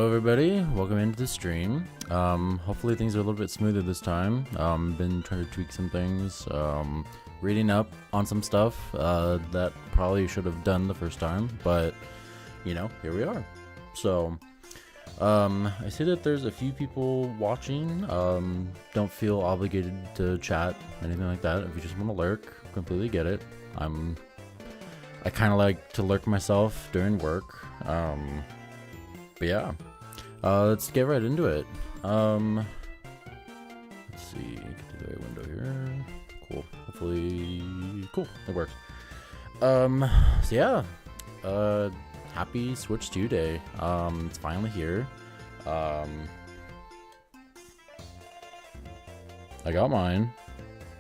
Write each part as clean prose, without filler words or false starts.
Hello everybody, welcome into the stream. Hopefully things are a little bit smoother this time. Been trying to tweak some things, reading up on some stuff that probably should have done the first time, but you know, here we are. So I see that there's a few people watching. Don't feel obligated to chat, anything like that. If you just want to lurk, completely get it. I kind of like to lurk myself during work. But yeah, let's get right into it. Let's see, get to the right window here. Cool, hopefully, cool, it works. So yeah, happy Switch 2 day. It's finally here. I got mine.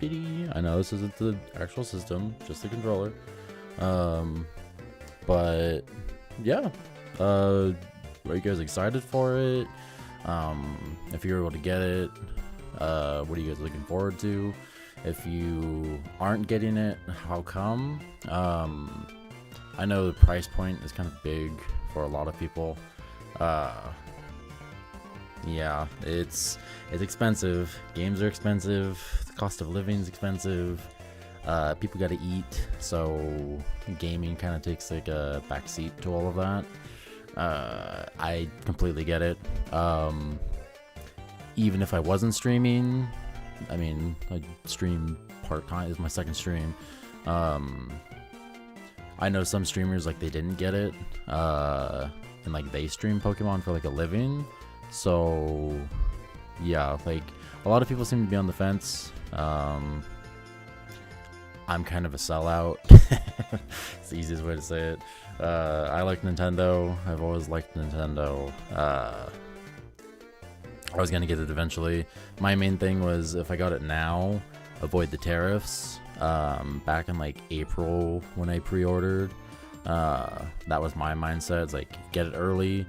I know this isn't the actual system, just the controller. But yeah, are you guys excited for it? If you're able to get it, what are you guys looking forward to? If you aren't getting it, how come? I know the price point is kind of big for a lot of people. Yeah, it's expensive. Games are expensive. The cost of living is expensive. People gotta eat, so gaming kind of takes like a backseat to all of that. I completely get it. Even if I wasn't streaming, I mean, I stream part-time, is my second stream. I know some streamers, like, they didn't get it, and like they stream Pokemon for like a living, so yeah, like a lot of people seem to be on the fence. I'm kind of a sellout. It's the easiest way to say it. I like Nintendo. I've always liked Nintendo. I was gonna get it eventually. My main thing was, if I got it now, avoid the tariffs. Back in like April when I pre-ordered, that was my mindset. It's like, get it early.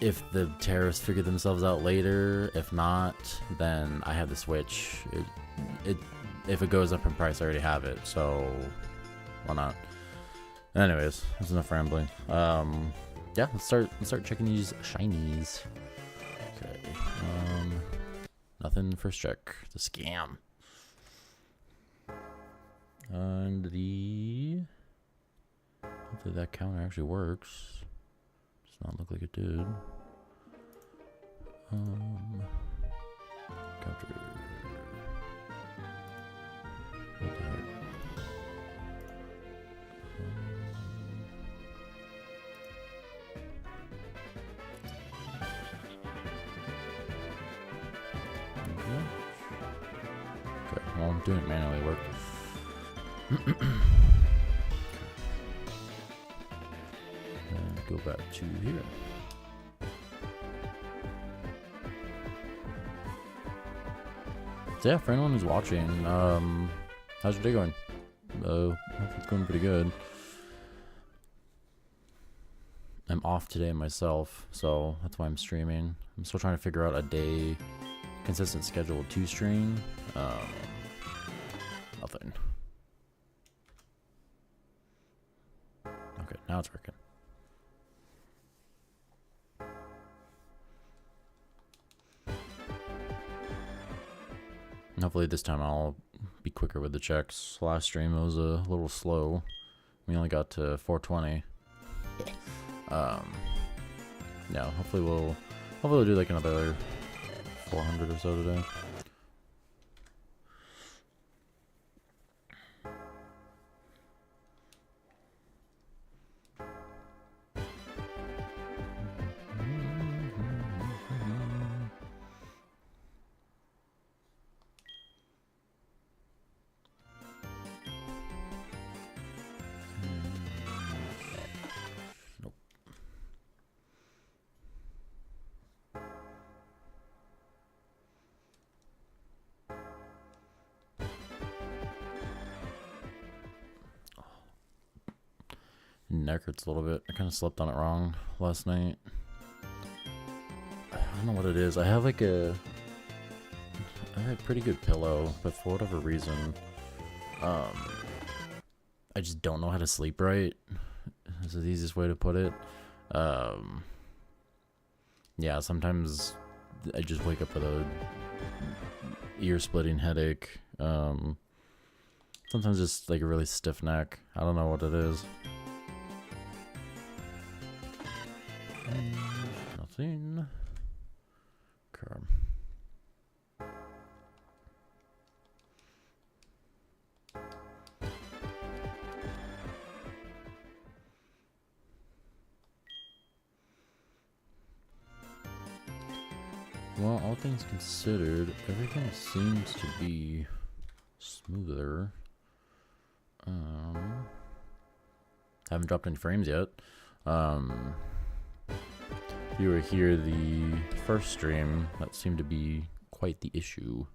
If the tariffs figure themselves out later, if not, then I have the Switch. If it goes up in price, I already have it, so why not? Anyways, that's enough rambling. Yeah, let's start checking these shinies. Okay. Nothing first check. The scam. And hopefully that counter actually works. Does not look like it did. Counter. What the heck? Okay, well, I'm doing it manually, work. And go back to here. So yeah, for anyone who's watching, how's your day going? Hope it's going pretty good. I'm off today myself, so that's why I'm streaming. I'm still trying to figure out a day, consistent schedule to stream. Nothing. Okay, now it's working. Hopefully this time I'll be quicker with the checks. Last stream it was a little slow. We only got to 420. Yeah, hopefully we'll do like another 400 or so today. Neck hurts a little bit. I kind of slept on it wrong last night. I don't know what it is. I have a pretty good pillow, but for whatever reason, I just don't know how to sleep right. Is the easiest way to put it. yeah, sometimes I just wake up with a ear-splitting headache. Sometimes just like a really stiff neck. I don't know what it is. Nothing. Okay. Well, all things considered, everything seems to be smoother. Haven't dropped any frames yet. If you were here the first stream, that seemed to be quite the issue.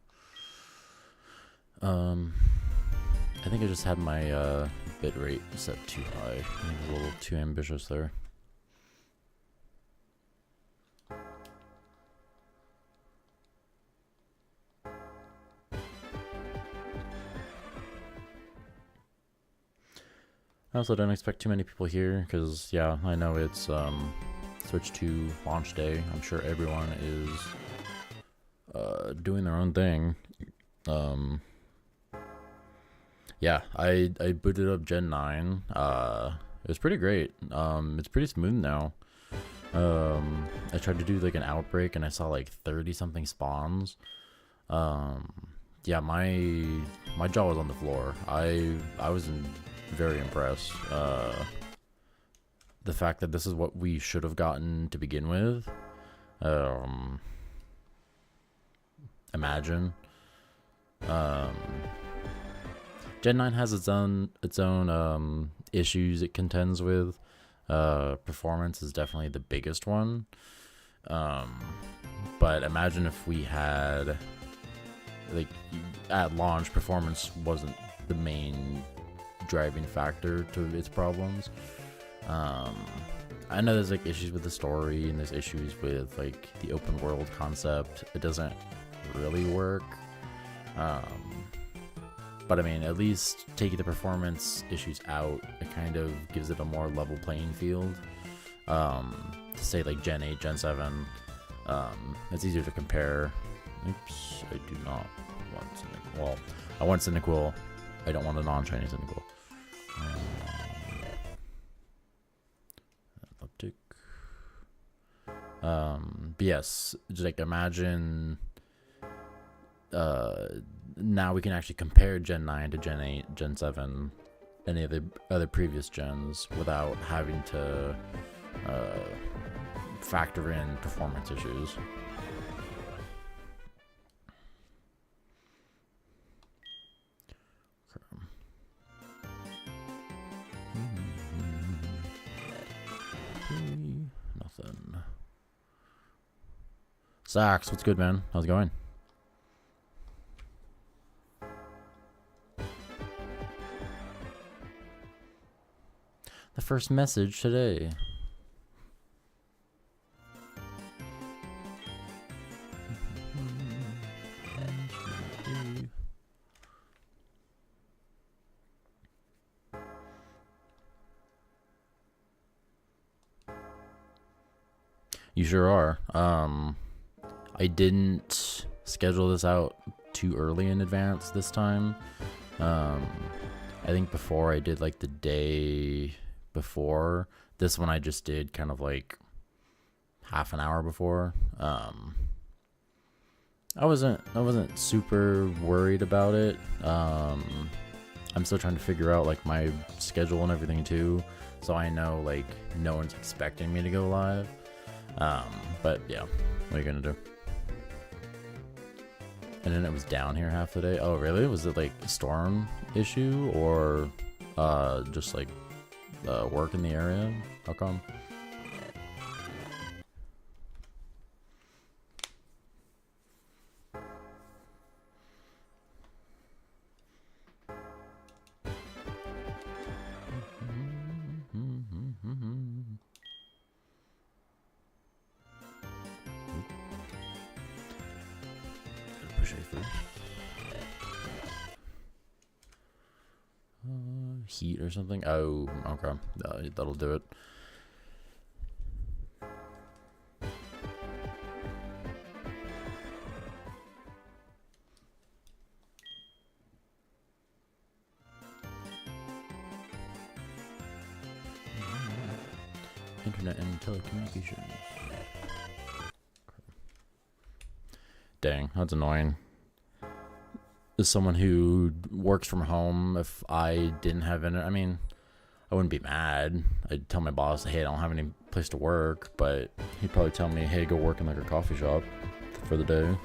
I think I just had my bitrate set too high. I think it was a little too ambitious there. I also don't expect too many people here because, yeah, I know it's switched to launch day. I'm sure everyone is doing their own thing. Yeah, I booted up Gen 9. It was pretty great. It's pretty smooth now. I tried to do like an outbreak and I saw like 30 something spawns. Yeah, my jaw was on the floor. I was very impressed. The fact that this is what we should have gotten to begin with. Imagine. Gen 9 has its own issues it contends with. Performance is definitely the biggest one. But imagine if we had, like, at launch, performance wasn't the main driving factor to its problems. I know there's like issues with the story and there's issues with like the open world concept. It doesn't really work. But I mean, at least taking the performance issues out, it kind of gives it a more level playing field. To say like Gen 8, Gen 7, it's easier to compare. Oops, I do not want Cyndaquil. Well, I want Cyndaquil. I don't want a non-shiny Cyndaquil. Elliptic. But yes, just like imagine now we can actually compare Gen 9 to Gen 8, Gen 7, any of the other previous gens without having to factor in performance issues. Nothing. Sax, what's good, man? How's it going? The first message today. You sure are. I didn't schedule this out too early in advance this time. I think before I did like the day before. This one I just did kind of like half an hour before. I wasn't super worried about it. I'm still trying to figure out like my schedule and everything too, so I know like no one's expecting me to go live. But yeah, what are you gonna do? And then it was down here half the day. Oh really? Was it like a storm issue or just like work in the area? How come? Push A first. Heat or something? Oh, okay. That'll do it. internet and telecommunications. Dang, that's annoying. As someone who works from home, if I didn't have internet, I mean, I wouldn't be mad. I'd tell my boss, hey, I don't have any place to work, but he'd probably tell me, hey, go work in like a coffee shop for the day.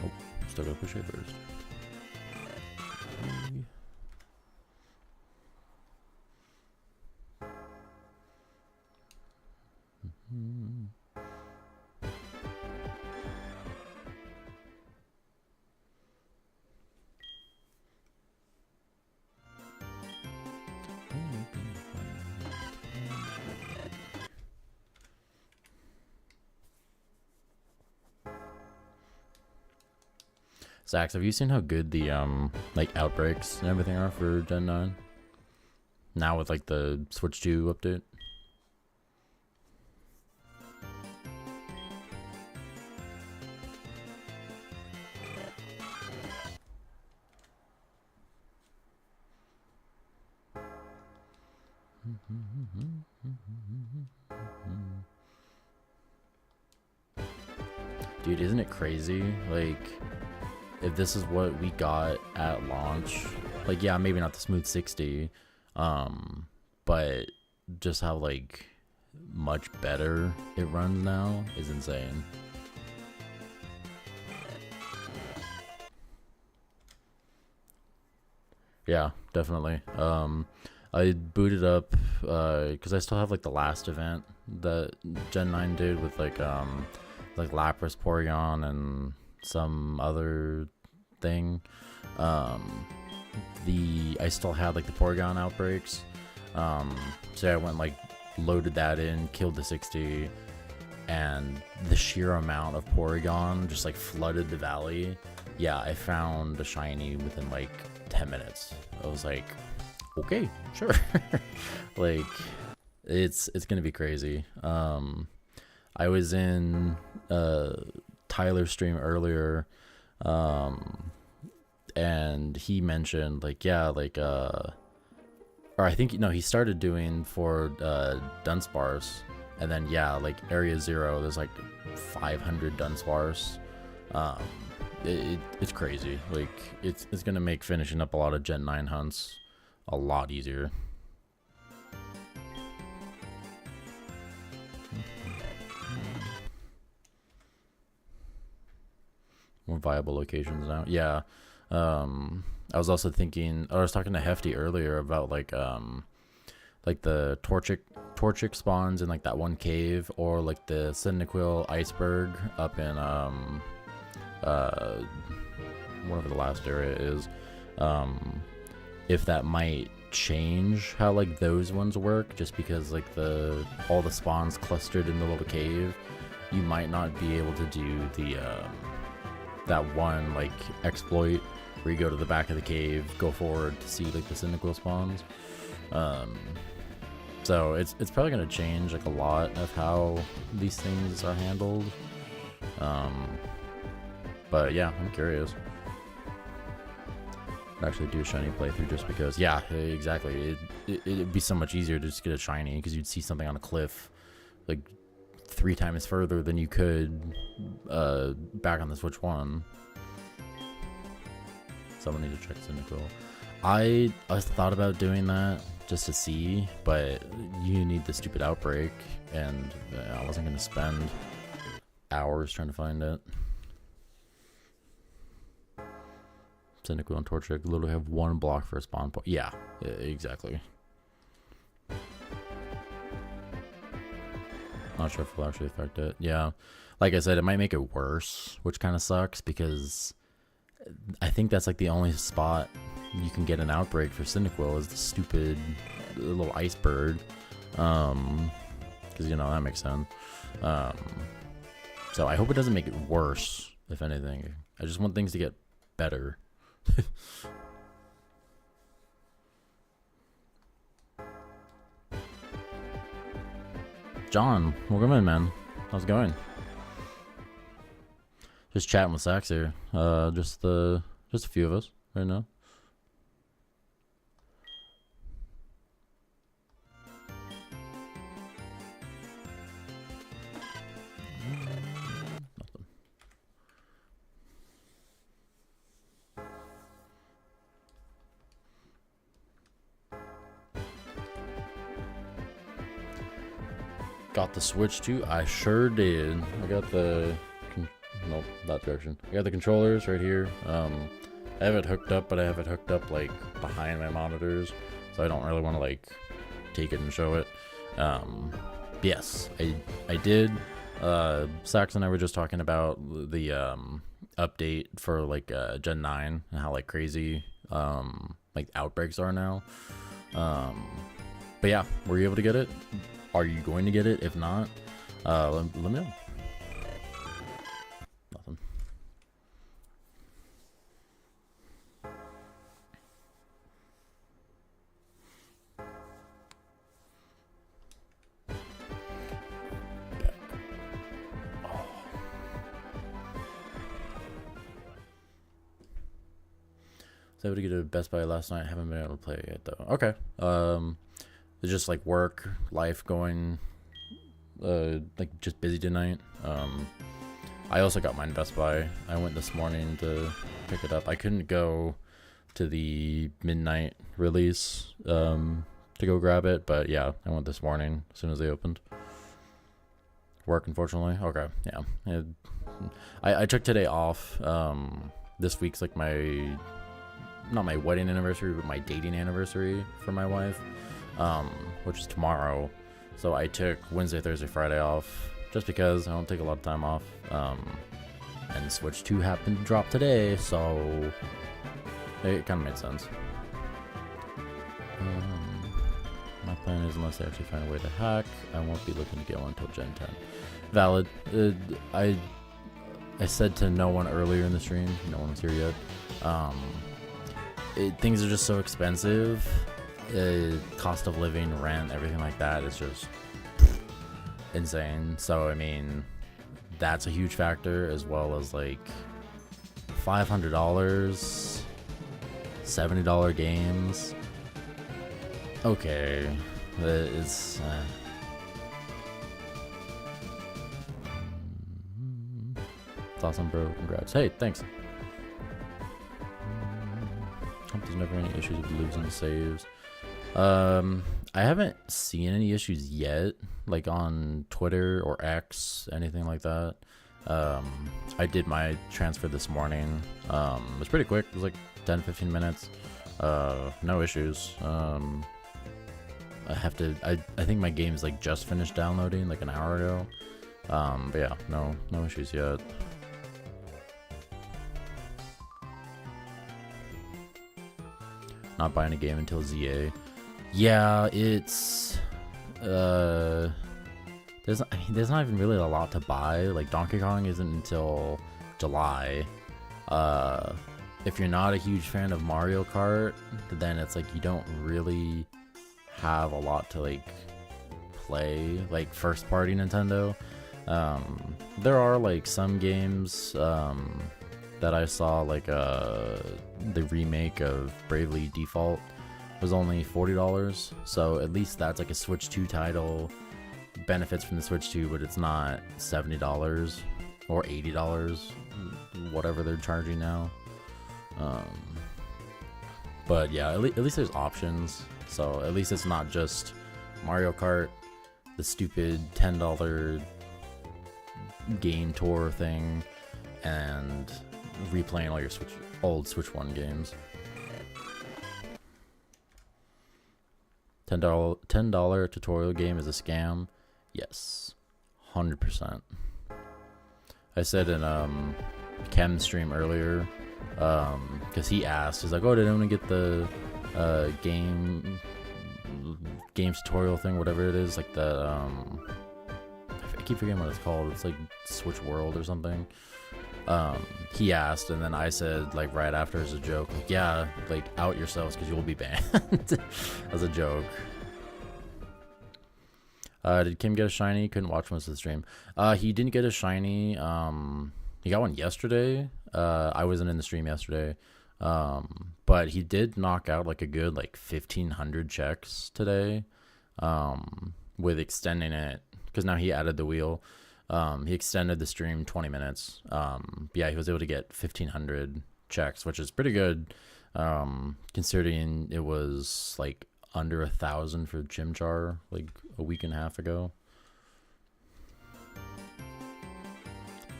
Oh, still gotta push it first. Zax, have you seen how good the like outbreaks and everything are for Gen 9? Now with like the Switch 2 update? Dude, isn't it crazy? Like, if this is what we got at launch, like, yeah, maybe not the smooth 60, but just how like much better it runs now is insane. Yeah, definitely. I booted up because I still have like the last event that Gen 9 did with like Lapras, Porygon, and some other thing. I still had like the Porygon outbreaks. So I went like loaded that in, killed the 60, and the sheer amount of Porygon just like flooded the valley. Yeah, I found a shiny within like 10 minutes. I was like, okay, sure. Like, it's gonna be crazy. I was in Tyler's stream earlier, and he mentioned like, yeah, like or I think, no, he started doing for Dunsparce, and then yeah, like Area 0, there's like 500 Dunsparce. It's crazy. Like, it's gonna make finishing up a lot of Gen 9 hunts a lot easier. More viable locations now. Yeah. I was also thinking, I was talking to Hefty earlier about like the Torchic spawns in like that one cave, or like the Cyndaquil iceberg up in whatever the last area is. If that might change how like those ones work, just because like all the spawns clustered in the little cave, you might not be able to do the that one like exploit where you go to the back of the cave, go forward to see like the Cyndaquil spawns. So it's probably gonna change like a lot of how these things are handled. But yeah, I'm curious. I'd actually do a shiny playthrough just because, yeah, exactly. It'd be so much easier to just get a shiny, because you'd see something on a cliff like 3 times further than you could back on the Switch 1. Someone need to check Cyndaquil. I thought about doing that just to see, but you need the stupid outbreak, and I wasn't going to spend hours trying to find it. Cyndaquil and Torchic literally have 1 block for a spawn point. Yeah, exactly. Not sure if it'll actually affect it. Yeah, like I said, it might make it worse, which kind of sucks, because I think that's like the only spot you can get an outbreak for Cyndaquil is the stupid little iceberg. Because, you know, that makes sense. So I hope it doesn't make it worse, if anything. I just want things to get better. John, welcome in, man. How's it going? Just chatting with Sax here. Just the Just a few of us right now. Nothing. Got the Switch too? I sure did. I got the... Nope, that direction. I got the controllers right here. I have it hooked up, but I have it hooked up like behind my monitors, so I don't really want to like take it and show it. Yes, I did. Sax and I were just talking about the update for like Gen 9 and how like crazy like outbreaks are now. But yeah, were you able to get it? Are you going to get it? If not, let me know. Nothing. I was able to get a Best Buy last night. Haven't been able to play it yet though. Okay. It's just like work, life going, like just busy tonight. I also got mine Best Buy. I went this morning to pick it up. I couldn't go to the midnight release to go grab it, but yeah, I went this morning as soon as they opened. Work, unfortunately. Okay, yeah. I took today off. This week's like not my wedding anniversary, but my dating anniversary for my wife, which is tomorrow. So I took Wednesday, Thursday, Friday off just because I don't take a lot of time off. And Switch 2 happened to drop today, so it kind of made sense. My plan is, unless they actually find a way to hack, I won't be looking to get one until Gen 10. Valid. I said to no one earlier in the stream, no one's here yet, things are just so expensive. Cost of living, rent, everything like that is just insane. So I mean, that's a huge factor, as well as like $500, $70 games. Okay, it's awesome, bro. Congrats. Hey, thanks. Hope there's never any issues with losing saves. I haven't seen any issues yet, like on Twitter or X, anything like that. I did my transfer this morning. It was pretty quick. It was like 10-15 minutes. No issues. I think my game's like just finished downloading like an hour ago. But yeah, no issues yet. Not buying a game until ZA. Yeah, it's there's not even really a lot to buy. Like Donkey Kong isn't until July. If you're not a huge fan of Mario Kart, then it's like you don't really have a lot to like play, like first party Nintendo. There are like some games that I saw, like the remake of Bravely Default was only $40, so at least that's like a Switch 2 title, benefits from the Switch 2, but it's not $70 or $80, whatever they're charging now. But yeah, at least there's options, so at least it's not just Mario Kart, the stupid $10 game tour thing, and replaying all your old Switch 1 games. $10 tutorial game is a scam. Yes, 100%. I said in Chem's stream earlier, because he asked, he's like, oh, did anyone get the games tutorial thing, whatever it is, like the I keep forgetting what it's called. It's like Switch World or something. He asked, and then I said, like right after, as a joke, like, yeah, like out yourselves because you'll be banned. As a joke. Did Kim get a shiny? Couldn't watch most of the stream. He didn't get a shiny. He got one yesterday. I wasn't in the stream yesterday, But he did knock out like a good like 1,500 checks today, with extending it because now he added the wheel. He extended the stream 20 minutes. Yeah, he was able to get 1,500 checks, which is pretty good, considering it was like under 1,000 for Chimchar like a week and a half ago.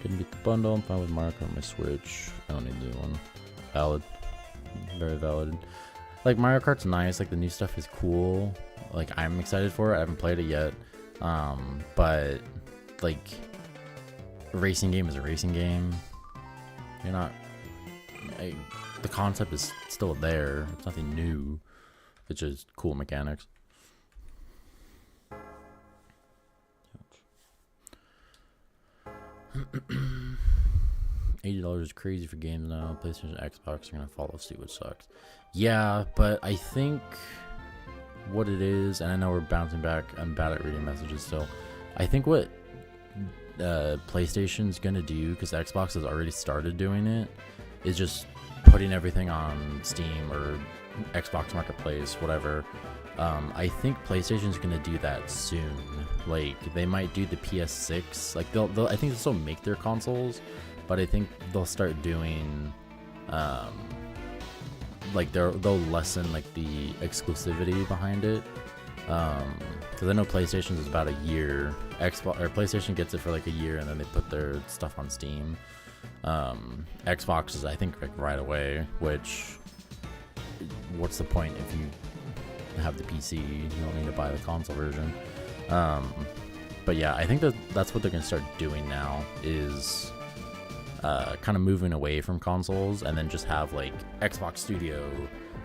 Didn't get the bundle. I'm fine with Mario Kart on my Switch. I don't need a new one. Valid. Very valid. Like, Mario Kart's nice. Like, the new stuff is cool. Like, I'm excited for it. I haven't played it yet. But, like, a racing game is a racing game. You're not... the concept is still there. It's nothing new. It's just cool mechanics. $80 is crazy for games now. PlayStation and Xbox are gonna follow suit, which sucks. Yeah, but I think what it is, and I know we're bouncing back. I'm bad at reading messages still. I think what PlayStation's gonna do, because Xbox has already started doing it, is just putting everything on Steam or Xbox Marketplace, whatever. I think PlayStation's gonna do that soon. Like, they might do the PS6. Like, they'll I think they'll still make their consoles, but I think they'll start doing, like, they'll lessen like the exclusivity behind it. Because I know PlayStation's is about a year. PlayStation gets it for like a year, and then they put their stuff on Steam. Xbox is, I think, like right away. Which, what's the point if you have the PC? You don't need to buy the console version. But yeah, I think that's what they're gonna start doing now, is kind of moving away from consoles, and then just have like Xbox Studio,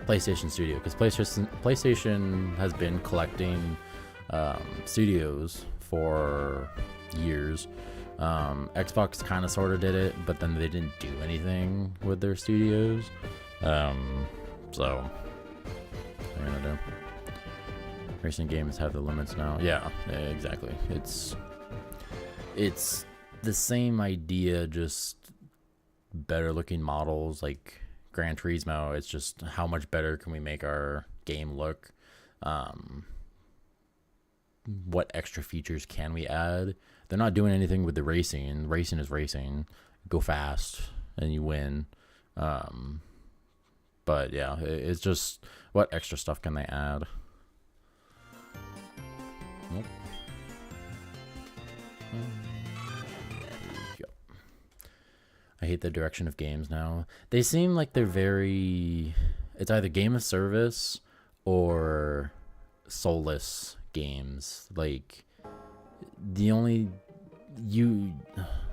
PlayStation Studio, because PlayStation has been collecting studios for years. Xbox kind of sort of did it, but then they didn't do anything with their studios. So what are you gonna do? Racing games have the limits now. Yeah, exactly. It's the same idea, just better looking models. Like Gran Turismo, it's just how much better can we make our game look? What extra features can we add? They're not doing anything with the racing. Racing is racing. Go fast and you win. But yeah, it's just what extra stuff can they add? Nope. I hate the direction of games now. They seem like they're very... It's either game of service or soulless games. Like, the only...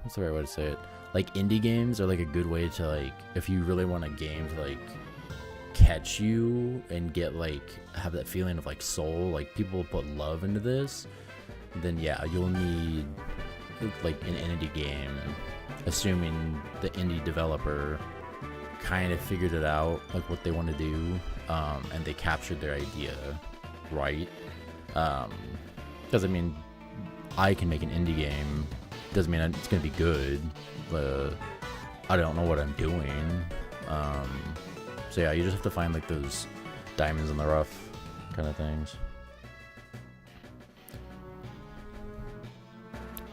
What's the right way to say it? Like, indie games are like a good way to, like, if you really want a game to, like, catch you and get, like, have that feeling of, like, soul, like, people put love into this, then yeah, you'll need, like, an indie game, assuming the indie developer kind of figured it out, like, what they want to do, and they captured their idea right. Because, I mean, I can make an indie game, doesn't mean it's going to be good, but I don't know what I'm doing. So yeah, you just have to find like those diamonds in the rough kind of things.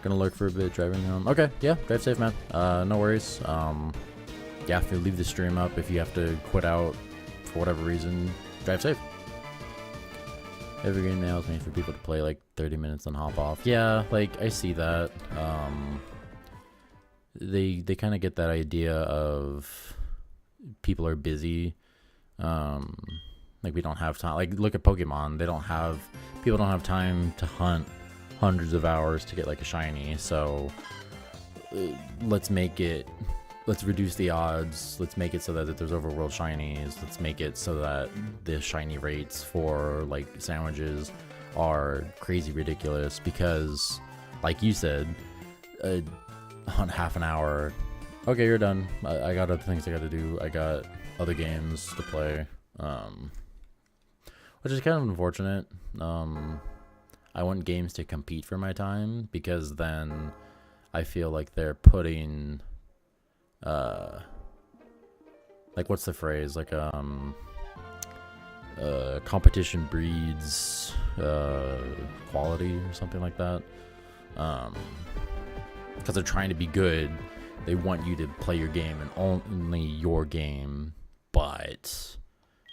Gonna lurk for a bit, driving home. Okay, yeah, drive safe, man. No worries. Yeah, if you leave the stream up, if you have to quit out for whatever reason, drive safe. Every game now is made for people to play like 30 minutes and hop off. Yeah, like I see that. They kind of get that idea of people are busy. Like we don't have time. Like look at Pokemon. People don't have time to hunt hundreds of hours to get like a shiny. So let's reduce the odds. Let's make it so that there's overworld shinies. Let's make it so that the shiny rates for like sandwiches are crazy ridiculous, because like you said, on half an hour, okay, you're done. I got other things I got to do. I got other games to play, which is kind of unfortunate. I want games to compete for my time, because then I feel like they're putting like what's the phrase? Like competition breeds quality or something like that. Because they're trying to be good, they want you to play your game and only your game. But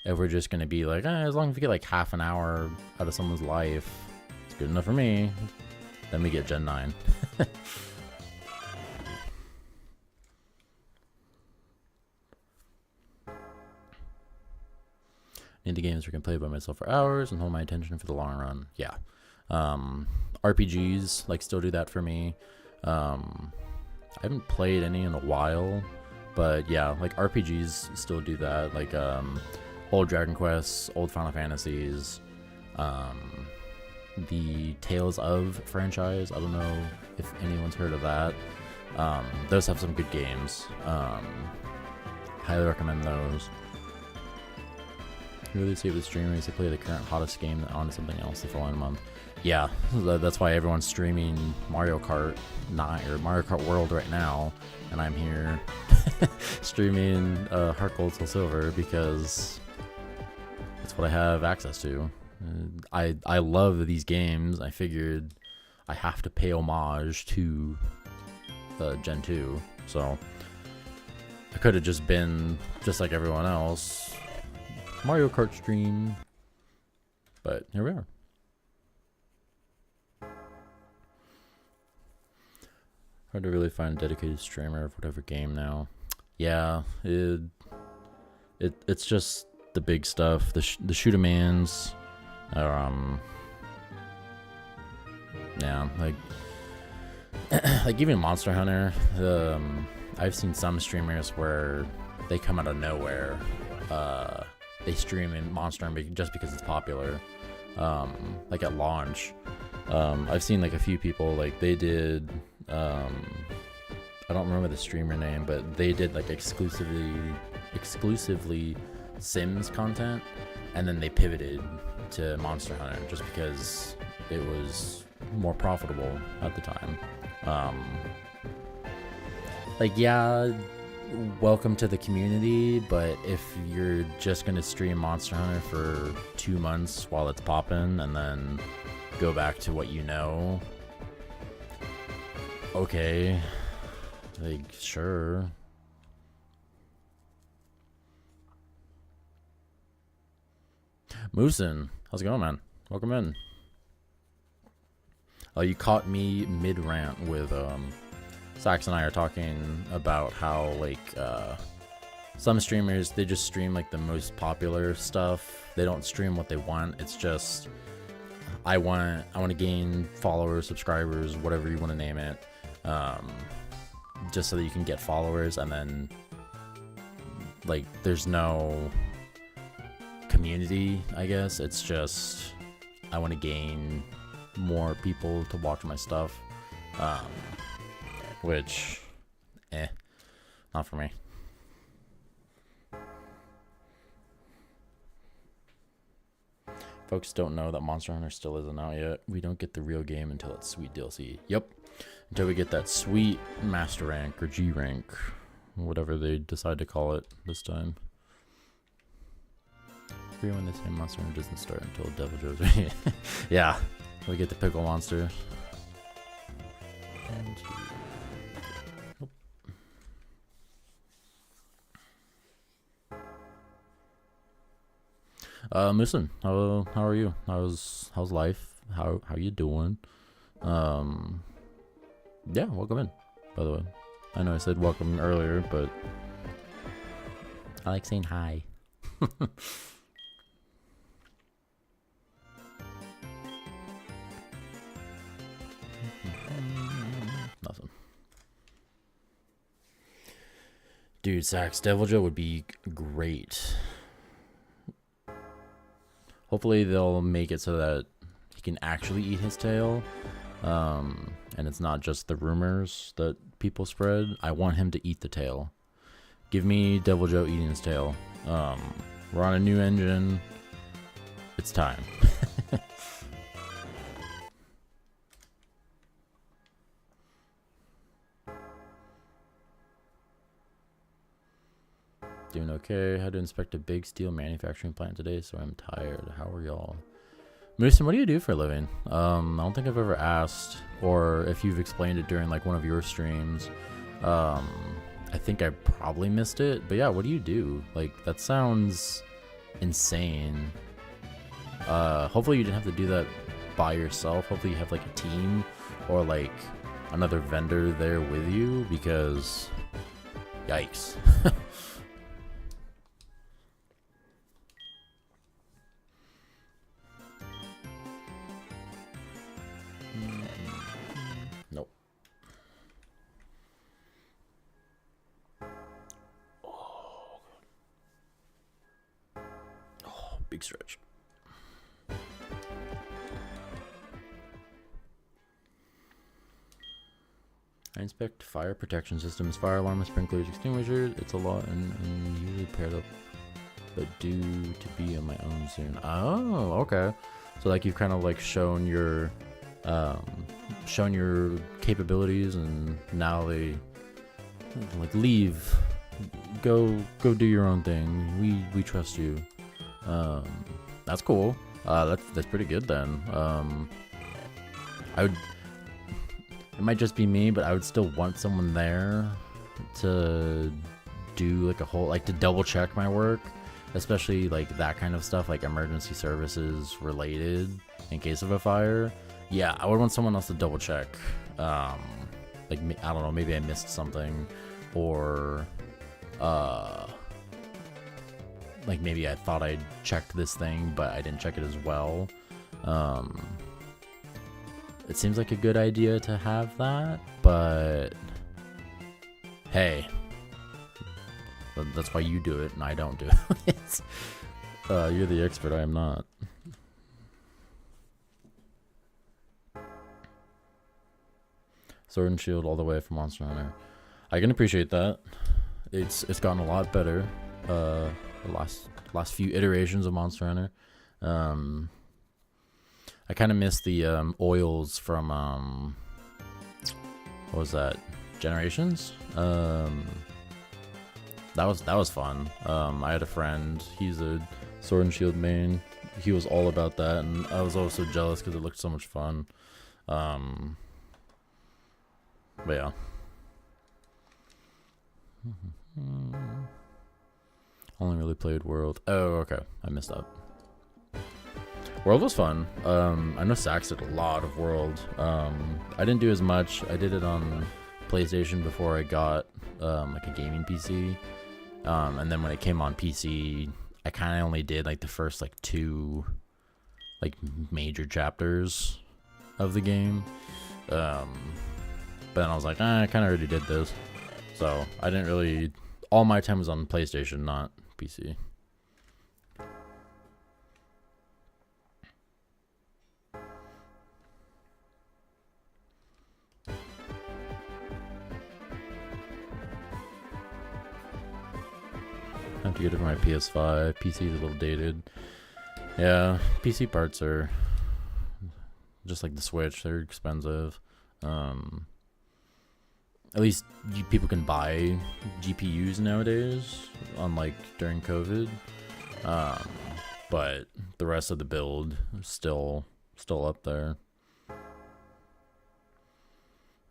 if we're just gonna be like, as long as we get like half an hour out of someone's life, it's good enough for me. Then we get Gen 9. Indie games I can play by myself for hours and hold my attention for the long run. Yeah. RPGs like still do that for me. I haven't played any in a while, but yeah, like RPGs still do that. Like old Dragon Quests, old Final Fantasies, the Tales of franchise. I don't know if anyone's heard of that. Those have some good games. Highly recommend those. Really see with streamers to play the current hottest game on something else the following month. Yeah, that's why everyone's streaming Mario Kart 9 or Mario Kart World right now, and I'm here streaming Heart Gold Soul Silver because that's what I have access to. I love these games. I figured I have to pay homage to Gen 2, so I could have just been just like everyone else, Mario Kart stream, but here we are. Hard to really find a dedicated streamer of whatever game now. Yeah, it's just the big stuff, the shoot-a-mans, yeah, like like even Monster Hunter. I've seen some streamers where they come out of nowhere. They stream in Monster Hunter just because it's popular. Like at launch, I've seen like a few people, like they did. I don't remember the streamer name, but they did like exclusively Sims content, and then they pivoted to Monster Hunter just because it was more profitable at the time. Like, yeah, welcome to the community, but if you're just gonna stream Monster Hunter for 2 months while it's popping and then go back to what you know, okay, like, sure. Moosin, how's it going, man? Welcome in. Oh, you caught me mid-rant with, Sax and I are talking about how, like, some streamers, they just stream, like, the most popular stuff. They don't stream what they want. It's just, I want to gain followers, subscribers, whatever you want to name it, just so that you can get followers, and then, like, there's no community, I guess. It's just, I want to gain more people to watch my stuff, which, not for me. Folks don't know that Monster Hunter still isn't out yet. We don't get the real game until it's sweet DLC. Yep. Until we get that sweet Master Rank or G Rank, whatever they decide to call it this time. When they say Monster Hunter doesn't start until Devil Joe's. Yeah, we get the Pickle Monster. And listen, how are you? How's life? How you doing? Yeah, welcome in, by the way. I know I said welcome earlier, but I like saying hi. Nothing. Dude, Sax, Devil Joe would be great. Hopefully they'll make it so that he can actually eat his tail. And it's not just the rumors that people spread. I want him to eat the tail. Give me Devil Joe eating his tail. We're on a new engine. It's time. Doing Okay, had to inspect a big steel manufacturing plant today, so I'm tired. How are y'all? Moosin, what do you do for a living? I don't think I've ever asked, or if you've explained it during like one of your streams. I think I probably missed it, but yeah, what do you do? Like, that sounds insane. Hopefully you didn't have to do that by yourself. Hopefully you have like a team or like another vendor there with you, because yikes. Nope. Oh, big stretch. I inspect fire protection systems, fire alarm, sprinklers, extinguishers. It's a lot and usually paired up, but due to be on my own soon. Oh, okay. So like you've kind of like shown your capabilities, and now they like leave, go do your own thing. We trust you. That's cool. That's pretty good then. I would. It might just be me, but I would still want someone there to do like a whole, like to double check my work, especially like that kind of stuff, like emergency services related in case of a fire. Yeah, I would want someone else to double check. Like, I don't know, maybe I missed something, or like maybe I thought I checked this thing, but I didn't check it as well. It seems like a good idea to have that, but hey, that's why you do it and I don't do it. You're the expert, I am not. Sword and Shield all the way from Monster Hunter. I can appreciate that. It's gotten a lot better. The last few iterations of Monster Hunter. I kind of miss the oils from what was that? Generations? That was fun. I had a friend. He's a Sword and Shield main. He was all about that, and I was also jealous because it looked so much fun. But yeah. Only really played World. Oh, okay. I missed that. World was fun. I know Sax did a lot of World. I didn't do as much. I did it on PlayStation before I got like a gaming PC. And then when it came on PC, I kind of only did like the first like 2 like major chapters of the game. But then I was like, I kind of already did this. So I didn't really, all my time was on PlayStation, not PC. I have to get it for my PS5. PC is a little dated. Yeah, PC parts are just like the Switch. They're expensive. At least people can buy GPUs nowadays, unlike during COVID. But the rest of the build is still up there.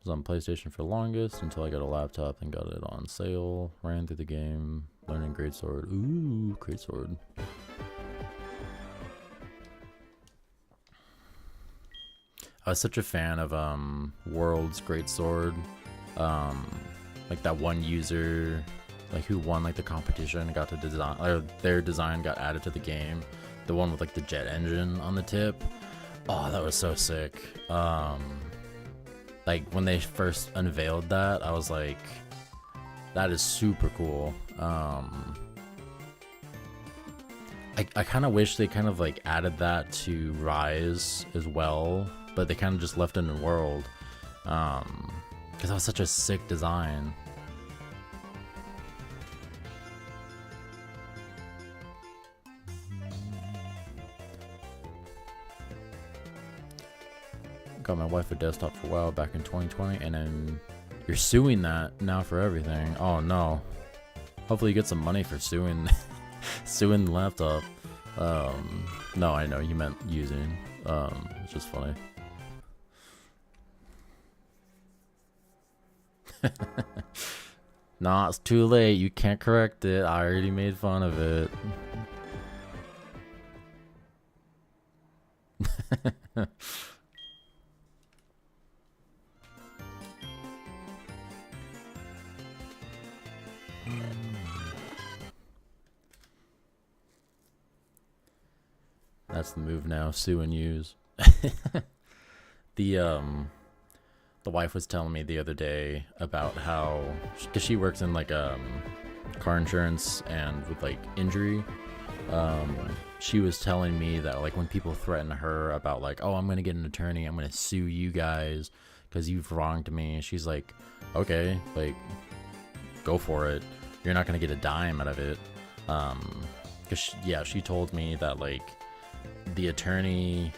Was on PlayStation for the longest until I got a laptop and got it on sale. Ran through the game, learning Greatsword. Ooh, Greatsword. I was such a fan of World's Greatsword. Like that one user, like who won like the competition and got to design, or their design got added to the game. The one with like the jet engine on the tip. Oh, that was so sick. Like when they first unveiled that, I was like, that is super cool. I kind of wish they kind of like added that to Rise as well, but they kind of just left it in World. Because that was such a sick design. Got my wife a desktop for a while back in 2020, and then you're suing that now for everything. Oh no. Hopefully you get some money for suing suing the laptop. No, I know you meant using. It's just funny. Nah, it's too late. You can't correct it. I already made fun of it. That's the move now. Sue and use. The wife was telling me the other day about how, because she works in like car insurance and with like injury. She was telling me that like when people threaten her about like, oh, I'm gonna get an attorney, I'm gonna sue you guys because you've wronged me. She's like, okay, like go for it. You're not gonna get a dime out of it. Cause she told me that like the attorney,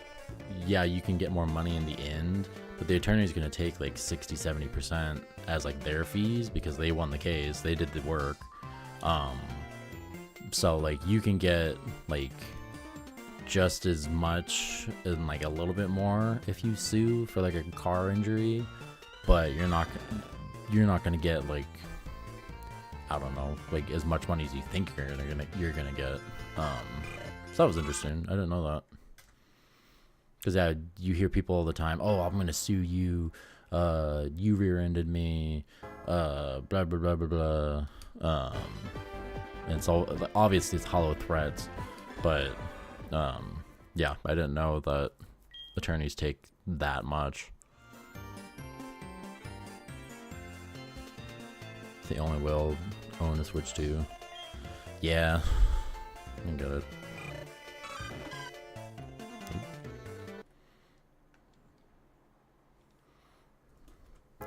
yeah, you can get more money in the end, but the attorney is going to take like 60-70% as like their fees because they won the case, they did the work. So like you can get like just as much and like a little bit more if you sue for like a car injury, but you're not going to get like, I don't know, like as much money as you think you're gonna get. So that was interesting. I didn't know that. Because yeah, you hear people all the time, oh, I'm gonna sue you, you rear-ended me, blah blah blah blah blah. And it's all obviously it's hollow threats, but yeah, I didn't know that attorneys take that much. It's the only way I'll own a Switch 2. Yeah, I get it.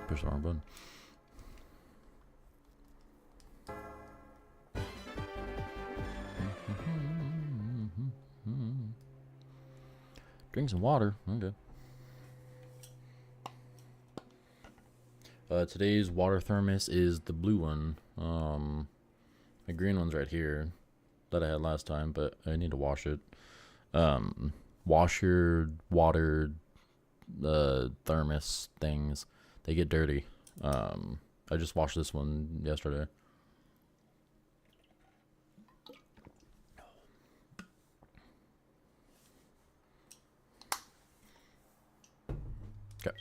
Push the wrong button. Drink some water. Okay. Today's water thermos is the blue one. My green one's right here that I had last time, but I need to wash it. Wash your water thermos things. They get dirty. I just washed this one yesterday. Okay.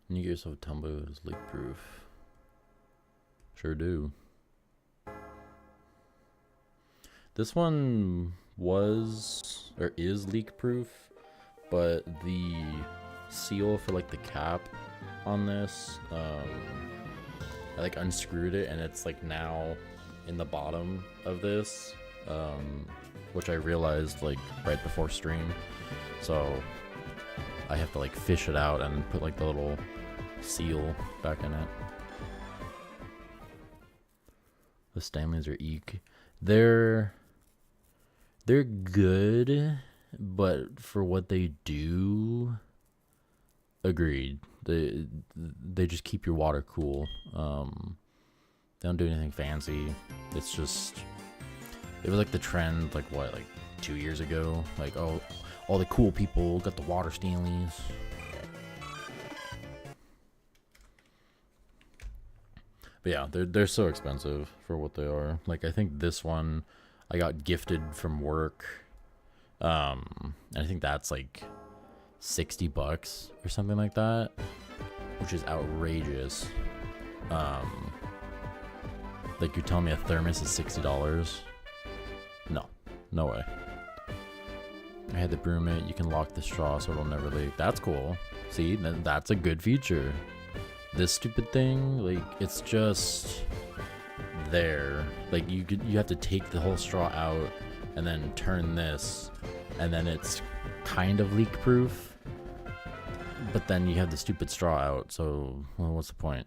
And you get yourself a tumbler that's leak proof. Sure do. This one was or is leak proof, but the seal for like the cap on this, I like unscrewed it and it's like now in the bottom of this, which I realized like right before stream, so I have to like fish it out and put like the little seal back in it. The Stanleys are eek. They're good, but for what they do, agreed. They just keep your water cool. They don't do anything fancy. It's just, it was like the trend, like what, like 2 years ago? Like, oh, all the cool people got the water Stanleys. But yeah, they're so expensive for what they are. Like, I think this one I got gifted from work. And I think that's like $60 or something like that, which is outrageous. Like, you're telling me a thermos is $60? No way. I had to broom it. You can lock the straw so it'll never leak. That's cool. See, that's a good feature. This stupid thing, like, it's just there. Like, you have to take the whole straw out and then turn this, and then it's kind of leak proof, but then you have the stupid straw out, so well, what's the point?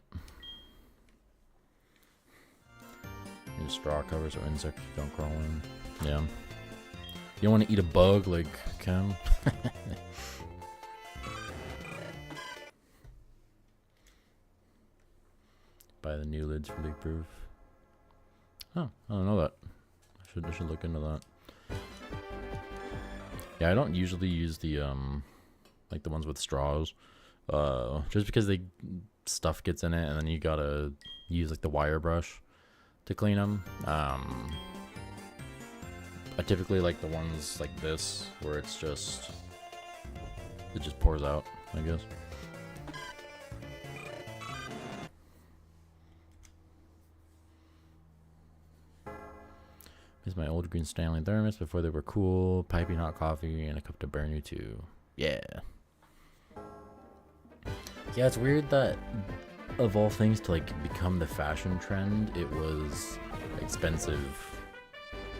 Use straw covers so insects don't crawl in. Yeah. You don't want to eat a bug like Cam. Buy the new lids for leak proof. Oh, I don't know that. I should look into that. Yeah, I don't usually use the like the ones with straws. Just because stuff gets in it, and then you gotta use like the wire brush to clean them. I typically like the ones like this, where it just pours out, I guess. Here's my old green Stanley thermos before they were cool. Piping hot coffee and a cup to burn you too. Yeah. Yeah, it's weird that of all things to like become the fashion trend, it was expensive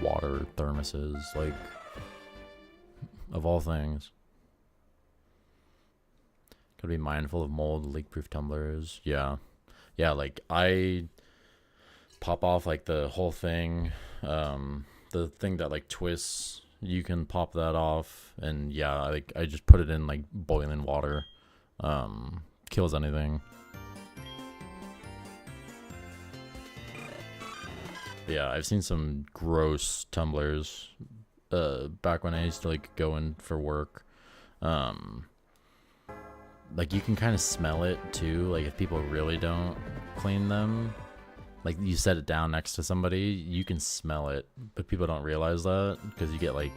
water thermoses, like of all things. Gotta be mindful of mold, leak-proof tumblers. Yeah, like I pop off like the whole thing, the thing that like twists. You can pop that off, and yeah, like I just put it in like boiling water. Kills anything. Yeah, I've seen some gross tumblers back when I used to like go in for work. Like you can kind of smell it too, like if people really don't clean them. Like you set it down next to somebody, you can smell it, but people don't realize that because you get like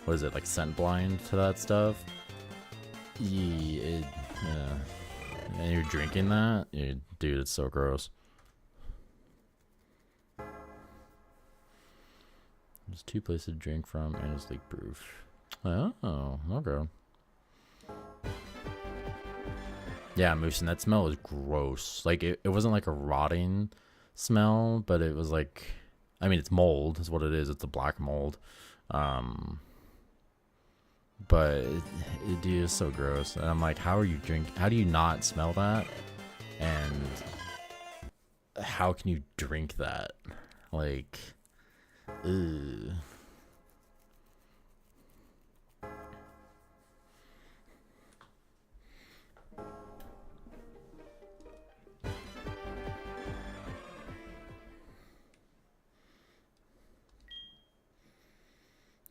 what is it, like scent blind to that stuff. Yeah. And you're drinking that, dude, it's so gross. There's 2 places to drink from, and it's leak proof. Oh, okay. Yeah, Moosin, that smell is gross. Like it wasn't like a rotting smell, but it was like, I mean, it's mold is what it is. It's a black mold. But it is so gross. And I'm like, how do you not smell that? And how can you drink that? Like, ugh.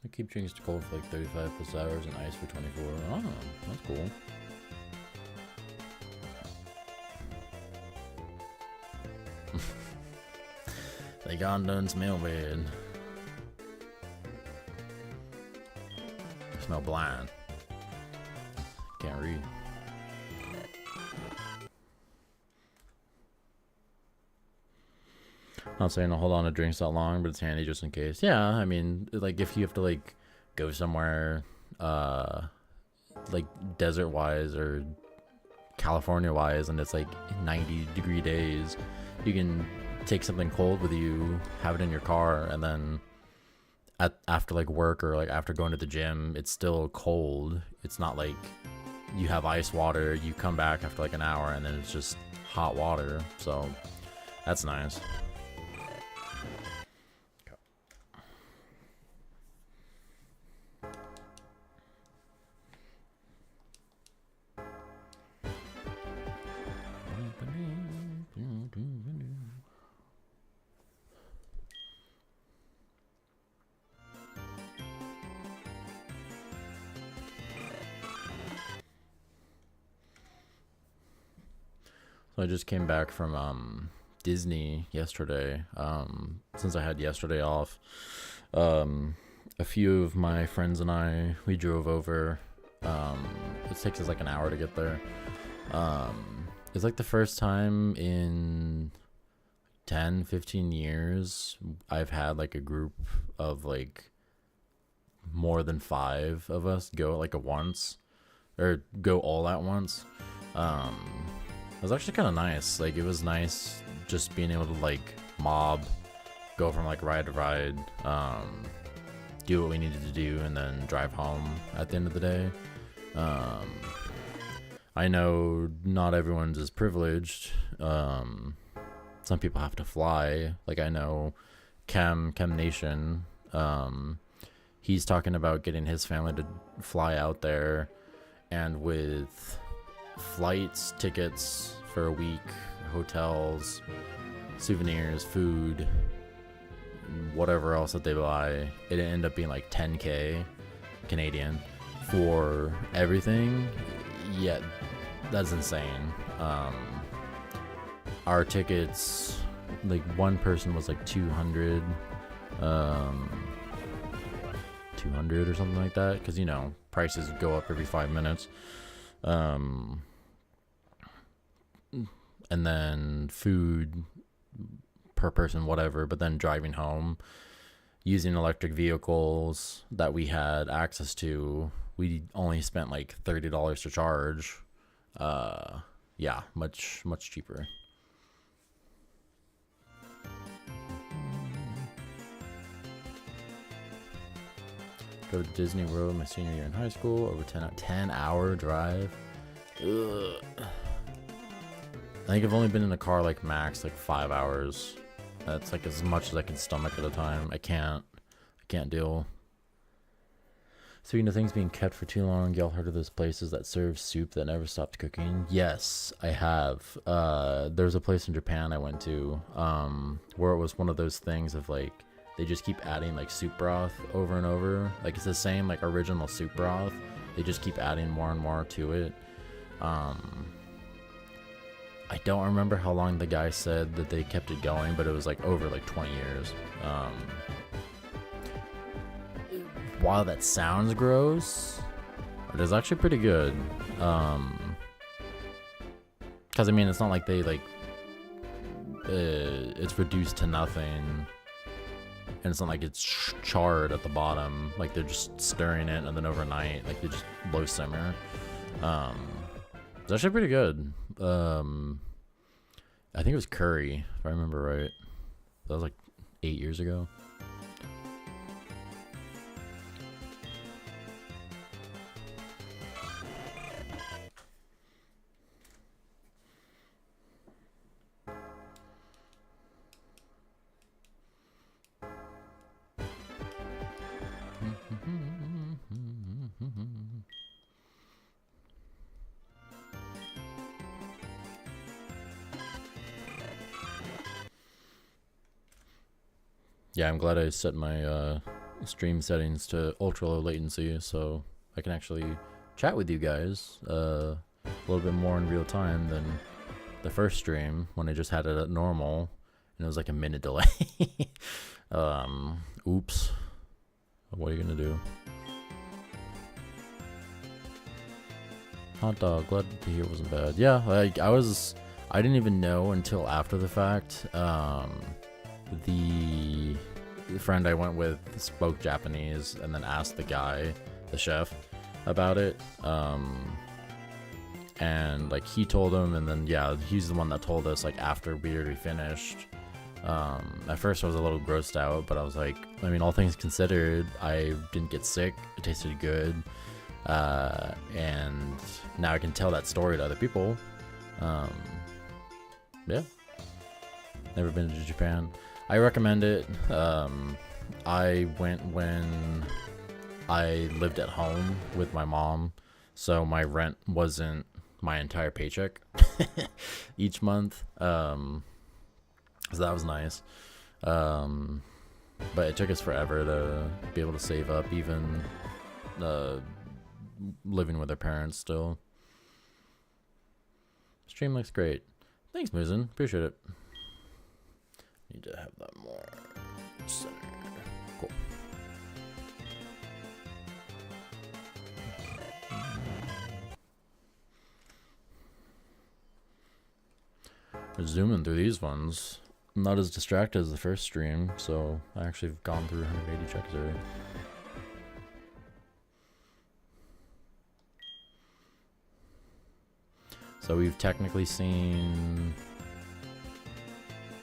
I keep drinking cold for like 35 plus hours and ice for 24. Oh, that's cool. They gone done smell bad. I smell blind. Can't read. Not saying to hold on to drinks that long, but it's handy just in case. Yeah, I mean, like if you have to like go somewhere, like desert wise or California wise, and it's like 90-degree days, you can take something cold with you, have it in your car, and then after like work or like after going to the gym, it's still cold. It's not like you have ice water, you come back after like an hour, and then it's just hot water. So that's nice. So I just came back from Disney yesterday. Since I had yesterday off, a few of my friends and we drove over. It takes us like an hour to get there. It's like the first time in 10-15 years I've had like a group of like more than 5 of us go like at once, or go all at once. It was actually kind of nice. Like it was nice just being able to like mob, go from like ride to ride, do what we needed to do, and then drive home at the end of the day. I know not everyone's as privileged. Some people have to fly. Like I know Chem Nation, he's talking about getting his family to fly out there, and with flights, tickets for a week, hotels, souvenirs, food, whatever else that they buy, it ended up being like 10K Canadian for everything. Yeah, that's insane. Our tickets, like one person was like 200 or something like that, because you know prices go up every 5 minutes. And then food per person, whatever, but then driving home using electric vehicles that we had access to, we only spent like $30 to charge. Yeah, much cheaper. Go to Disney World my senior year in high school, over 10-hour drive. Ugh. I think I've only been in a car like max like 5 hours. That's like as much as I can stomach at a time. I can't deal. Speaking of things being kept for too long, y'all heard of those places that serve soup that never stopped cooking? Yes, I have. There's a place in Japan I went to, where it was one of those things of like, they just keep adding like soup broth over and over. Like it's the same like original soup broth. They just keep adding more and more to it. I don't remember how long the guy said that they kept it going, but it was like over like 20 years. While that sounds gross, it is actually pretty good. Because I mean, it's not like they like it's reduced to nothing, and it's not like it's charred at the bottom. Like they're just stirring it, and then overnight, like they just low simmer. It's actually pretty good. I think it was curry, if I remember right. That was like 8 years ago. Yeah, I'm glad I set my stream settings to ultra low latency so I can actually chat with you guys a little bit more in real time than the first stream when I just had it at normal and it was like a minute delay. Oops. What are you gonna do? Hot dog, glad to hear it wasn't bad. Yeah, like I didn't even know until after the fact. The friend I went with spoke Japanese and then asked the guy, the chef, about it. And like he told him, and then yeah, he's the one that told us like after we already finished. At first I was a little grossed out, but I was like, I mean, all things considered, I didn't get sick. It tasted good. And now I can tell that story to other people. Yeah. Never been to Japan. I recommend it. I went when I lived at home with my mom, so my rent wasn't my entire paycheck each month. So that was nice. But it took us forever to be able to save up, even living with our parents still. Stream looks great. Thanks, Muzen. Appreciate it. Need to have that more center. Cool. We're zooming through these ones. I'm not as distracted as the first stream, so I actually have gone through 180 checks already. So we've technically seen...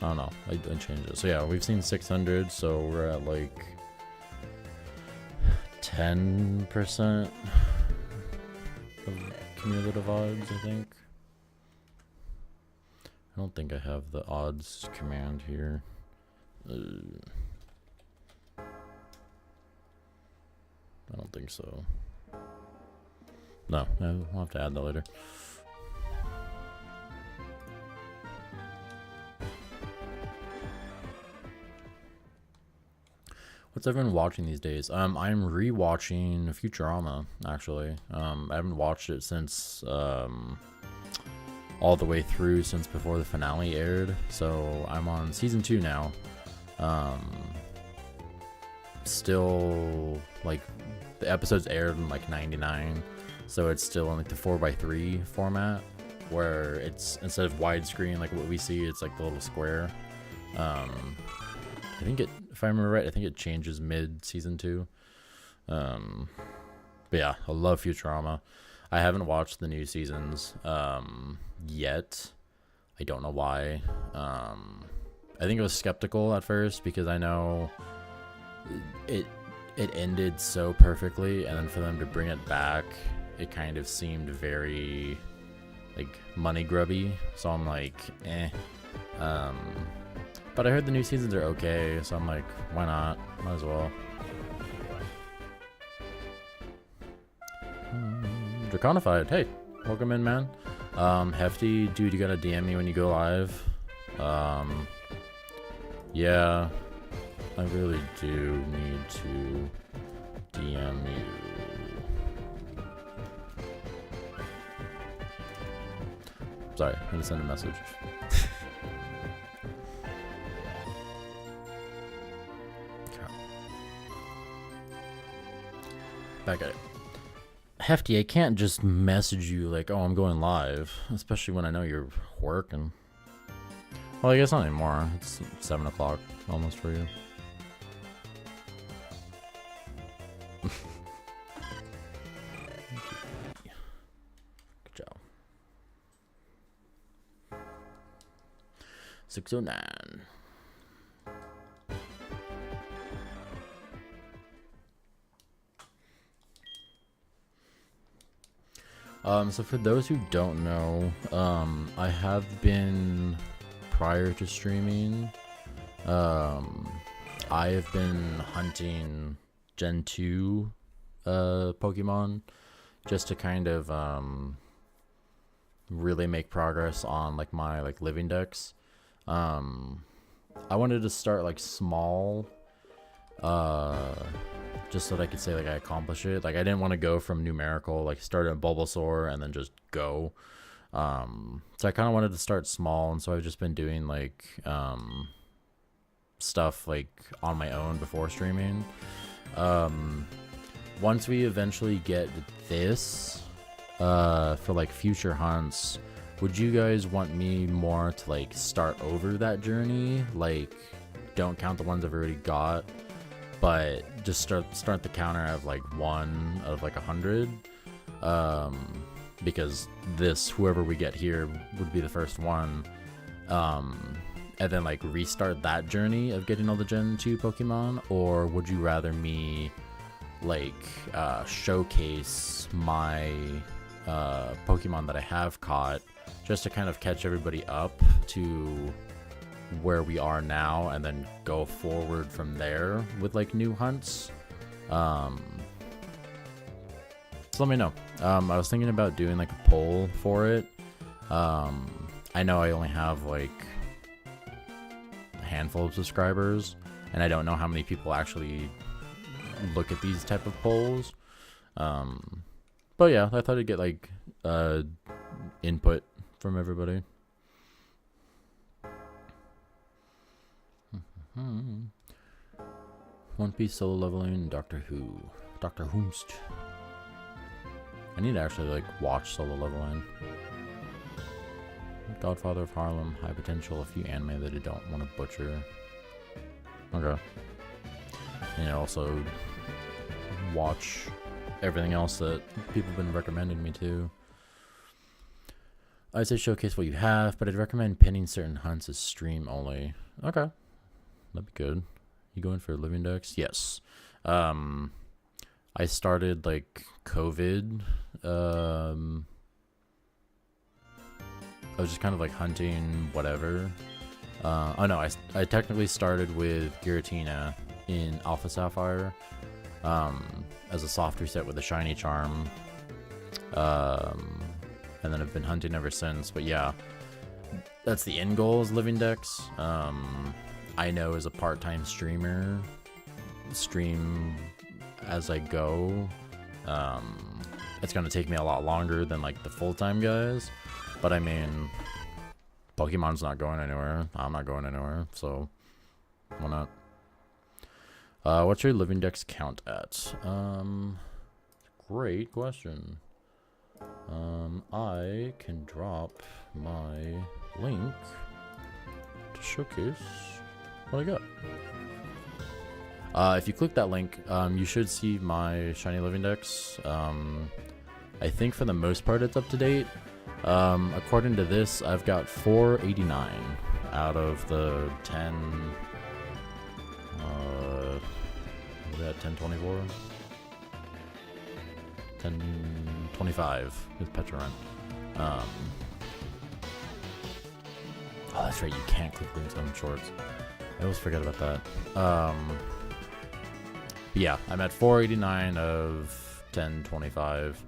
Oh no, I changed it. So yeah, we've seen 600, so we're at like 10% of cumulative odds, I think. I don't think I have the odds command here. I don't think so. No, we'll have to add that later. What's everyone watching these days? I'm rewatching Futurama, actually. I haven't watched it since all the way through since before the finale aired. So I'm on season 2 now. Still, like, the episodes aired in like 99, so it's still in like the 4:3 format, where it's, instead of widescreen like what we see, it's like the little square. I think it, if I remember right, I think it changes mid season 2. But yeah, I love Futurama. I haven't watched the new seasons yet. I don't know why. I think I was skeptical at first because I know it ended so perfectly, and then for them to bring it back, it kind of seemed very like money grubby. So I'm like, eh. But I heard the new seasons are okay, so I'm like, why not? Might as well. Draconified, hey, welcome in, man. Hefty, dude, you gotta DM me when you go live. Yeah, I really do need to DM you. Sorry, I'm gonna send a message. Back at it. Hefty, I can't just message you like, oh, I'm going live, especially when I know you're working. Well, I guess not anymore. It's 7 o'clock almost for you. Good job. 609. So for those who don't know, I have been, prior to streaming, I have been hunting Gen 2 Pokemon just to kind of really make progress on like my like living dex. I wanted to start like small, just so that I could say like I accomplished it. Like I didn't want to go from numerical, like start at Bulbasaur and then just go. So I kind of wanted to start small, and so I've just been doing like stuff like on my own before streaming. Once we eventually get this for like future hunts, would you guys want me more to like start over that journey? Like don't count the ones I've already got, but just start the counter at like 1 out of like 100, because this, whoever we get here, would be the first one, and then like restart that journey of getting all the Gen 2 Pokemon? Or would you rather me like showcase my Pokemon that I have caught, just to kind of catch everybody up to where we are now, and then go forward from there with like new hunts? So let me know. I was thinking about doing like a poll for it. I know I only have like a handful of subscribers, and I don't know how many people actually look at these type of polls. But yeah, I thought I'd get like input from everybody. One Piece solo leveling, Doctor Who. Doctor Whomst. I need to actually like watch solo leveling. Godfather of Harlem, High Potential, a few anime that I don't want to butcher. Okay. And also watch everything else that people have been recommending me to. I'd say showcase what you have, but I'd recommend pinning certain hunts as stream only. Okay. That'd be good. You going for a living dex? Yes. I started like COVID. I was just kind of like hunting whatever. Oh no, I technically started with Giratina in Alpha Sapphire. as a soft reset with a shiny charm. And then I've been hunting ever since. But yeah, that's the end goal, is living decks. I know as a part-time streamer, stream as I go. It's gonna take me a lot longer than like the full-time guys. But I mean, Pokemon's not going anywhere. I'm not going anywhere, so why not? What's your living dex count at? Great question. I can drop my link to showcase what I got. If you click that link, you should see my shiny living dex. I think for the most part it's up to date. According to this, I've got 489 out of the 10. Is that 1024? 1025 is Petrarent. Oh, that's right, you can't click links on shorts. I always forget about that. Yeah, I'm at 489 of 1025.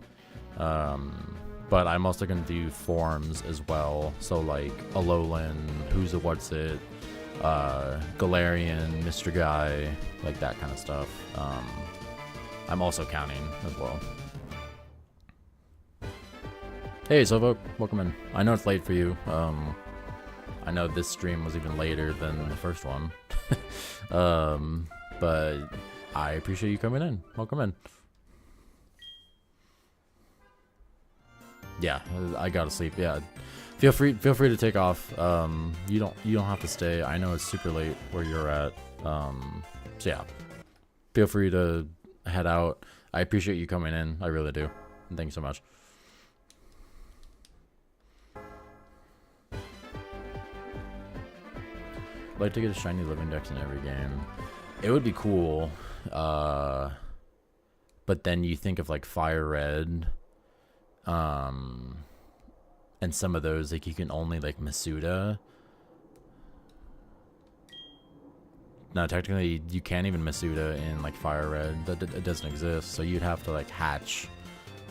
But I'm also going to do forms as well. So like Alolan, Who's a What's It, Galarian, Mr. Guy, like that kind of stuff. I'm also counting as well. Hey Silvo, welcome in. I know it's late for you. I know this stream was even later than the first one. But I appreciate you coming in. Welcome in. Yeah, I gotta sleep. Yeah, feel free to take off. You don't have to stay. I know it's super late where you're at. So yeah, feel free to head out. I appreciate you coming in. I really do. And thank you so much. I'd like to get a shiny living dex in every game. It would be cool. But then you think of like Fire Red. And some of those, like, you can only, like, Masuda. No, technically, you can't even Masuda in, like, Fire Red. It doesn't exist. So you'd have to, like, hatch,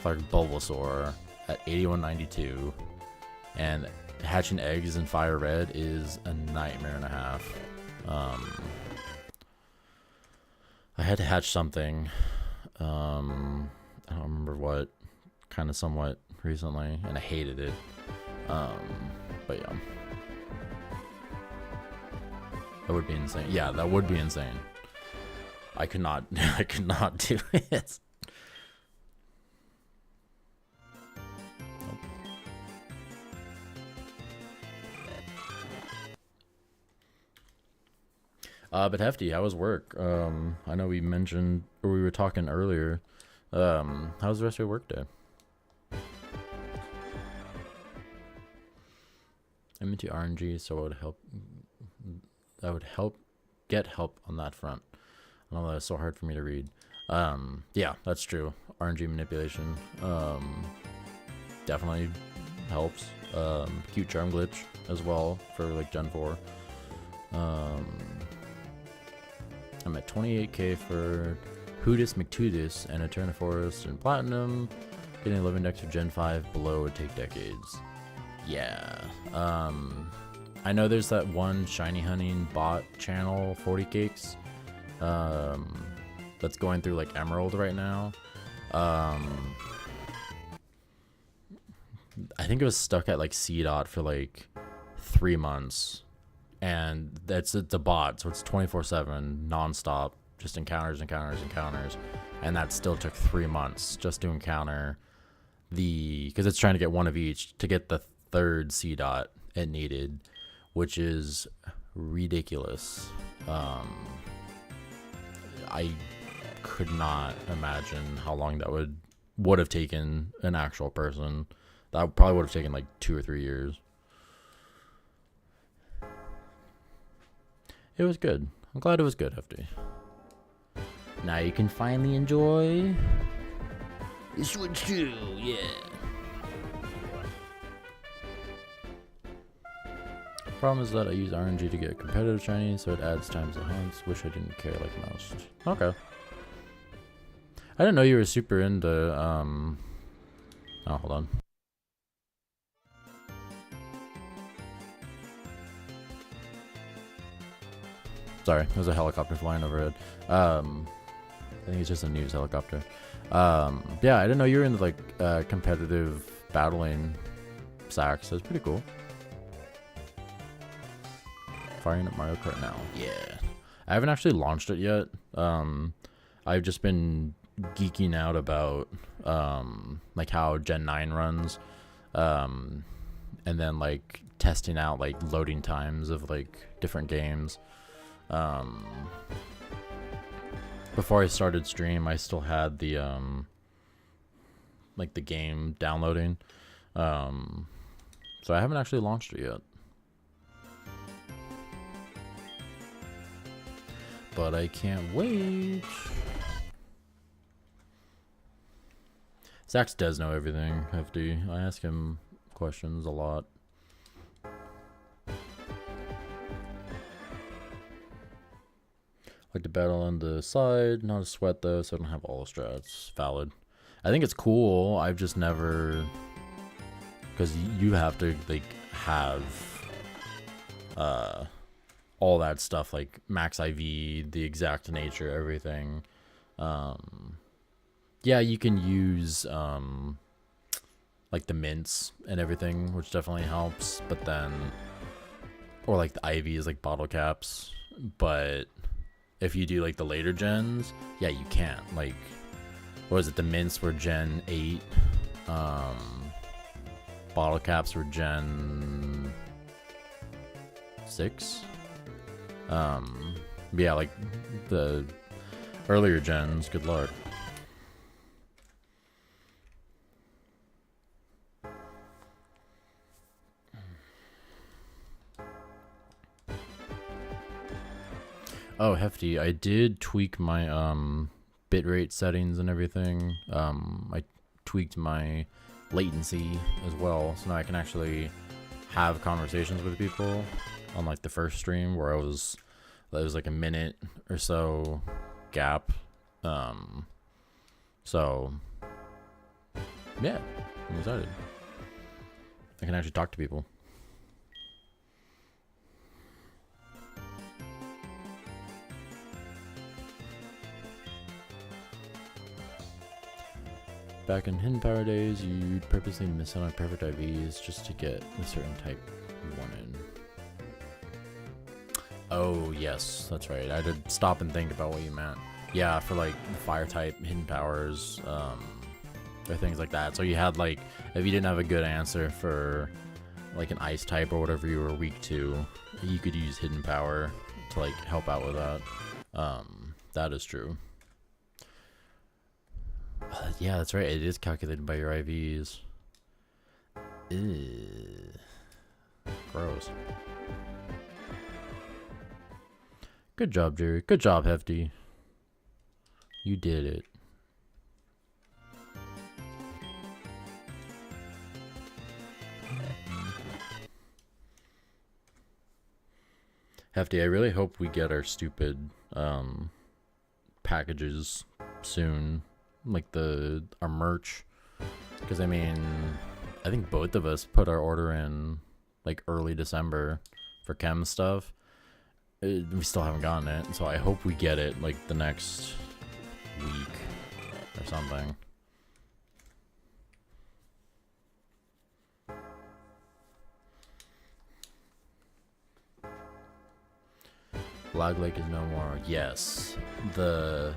like, Bulbasaur at 8192. And hatching eggs in Fire Red is a nightmare and a half. I had to hatch something. I don't remember what. Kind of somewhat recently, and I hated it. But yeah, that would be insane. Yeah, that would be insane. I could not do it. But Hefty, how was work? I know we mentioned, or we were talking earlier. How's the rest of your work day? I'm into RNG, so I would get help on that front. I know that's so hard for me to read. Yeah, that's true. RNG manipulation, definitely helps. Cute charm glitch as well for like Gen 4. I'm at 28k for Hootis McTootis and Eterna Forest and Platinum. Getting a living dex for Gen 5 below would take decades. Yeah. I know there's that one shiny hunting bot channel, 40 Cakes, that's going through like Emerald right now. I think it was stuck at like C-Dot for like 3 months, and it's a bot, so it's 24/7 non-stop, just encounters, and that still took 3 months just to encounter because it's trying to get one of each to get the third C-Dot it needed, which is ridiculous. I could not imagine how long that would have taken an actual person. That probably would have taken like 2 or 3 years. It was good. I'm glad it was good, Hefty. Now you can finally enjoy the Switch 2, yeah. Problem is that I use RNG to get competitive shiny, so it adds times the hunts. Wish I didn't care like most. Okay. I didn't know you were super into, oh, hold on. Sorry, there's a helicopter flying overhead. I think it's just a news helicopter. Yeah, I didn't know you were into, like, competitive battling sacks. That's pretty cool. Firing up Mario Kart now. Yeah. I haven't actually launched it yet. I've just been geeking out about like how Gen 9 runs, and then like testing out like loading times of like different games. Before I started stream, I still had the like the game downloading, so I haven't actually launched it yet. But I can't wait. Zax does know everything, Hefty. I ask him questions a lot. Like to battle on the side, not a sweat though, so I don't have all the strats. Valid. I think it's cool. I've just never, because you have to like have all that stuff, like max IV, the exact nature, everything. Yeah, you can use like the mints and everything, which definitely helps, but then, or like the IVs, like bottle caps, but if you do like the later gens, yeah, you can't. Like, what was it? The mints were Gen 8, bottle caps were Gen 6. Yeah, like the earlier gens, good luck. Oh, Hefty, I did tweak my bitrate settings and everything. I tweaked my latency as well, so now I can actually have conversations with people on like the first stream where it was like a minute or so gap. So yeah, I'm excited. I can actually talk to people. Back in Hidden Power days, you'd purposely miss out on perfect IVs just to get a certain type you wanted. Oh, yes, that's right. I had to stop and think about what you meant. Yeah, for like the fire type, hidden powers, or things like that. So you had like, if you didn't have a good answer for like an ice type or whatever you were weak to, you could use hidden power to like help out with that. That is true. Yeah, that's right. It is calculated by your IVs. Ew. Gross. Good job, Jerry. Good job, Hefty. You did it. Hefty, I really hope we get our stupid packages soon. Like our merch, because I mean, I think both of us put our order in like early December for chem stuff. We still haven't gotten it, so I hope we get it like the next week or something. Lag Lake is no more. Yes, the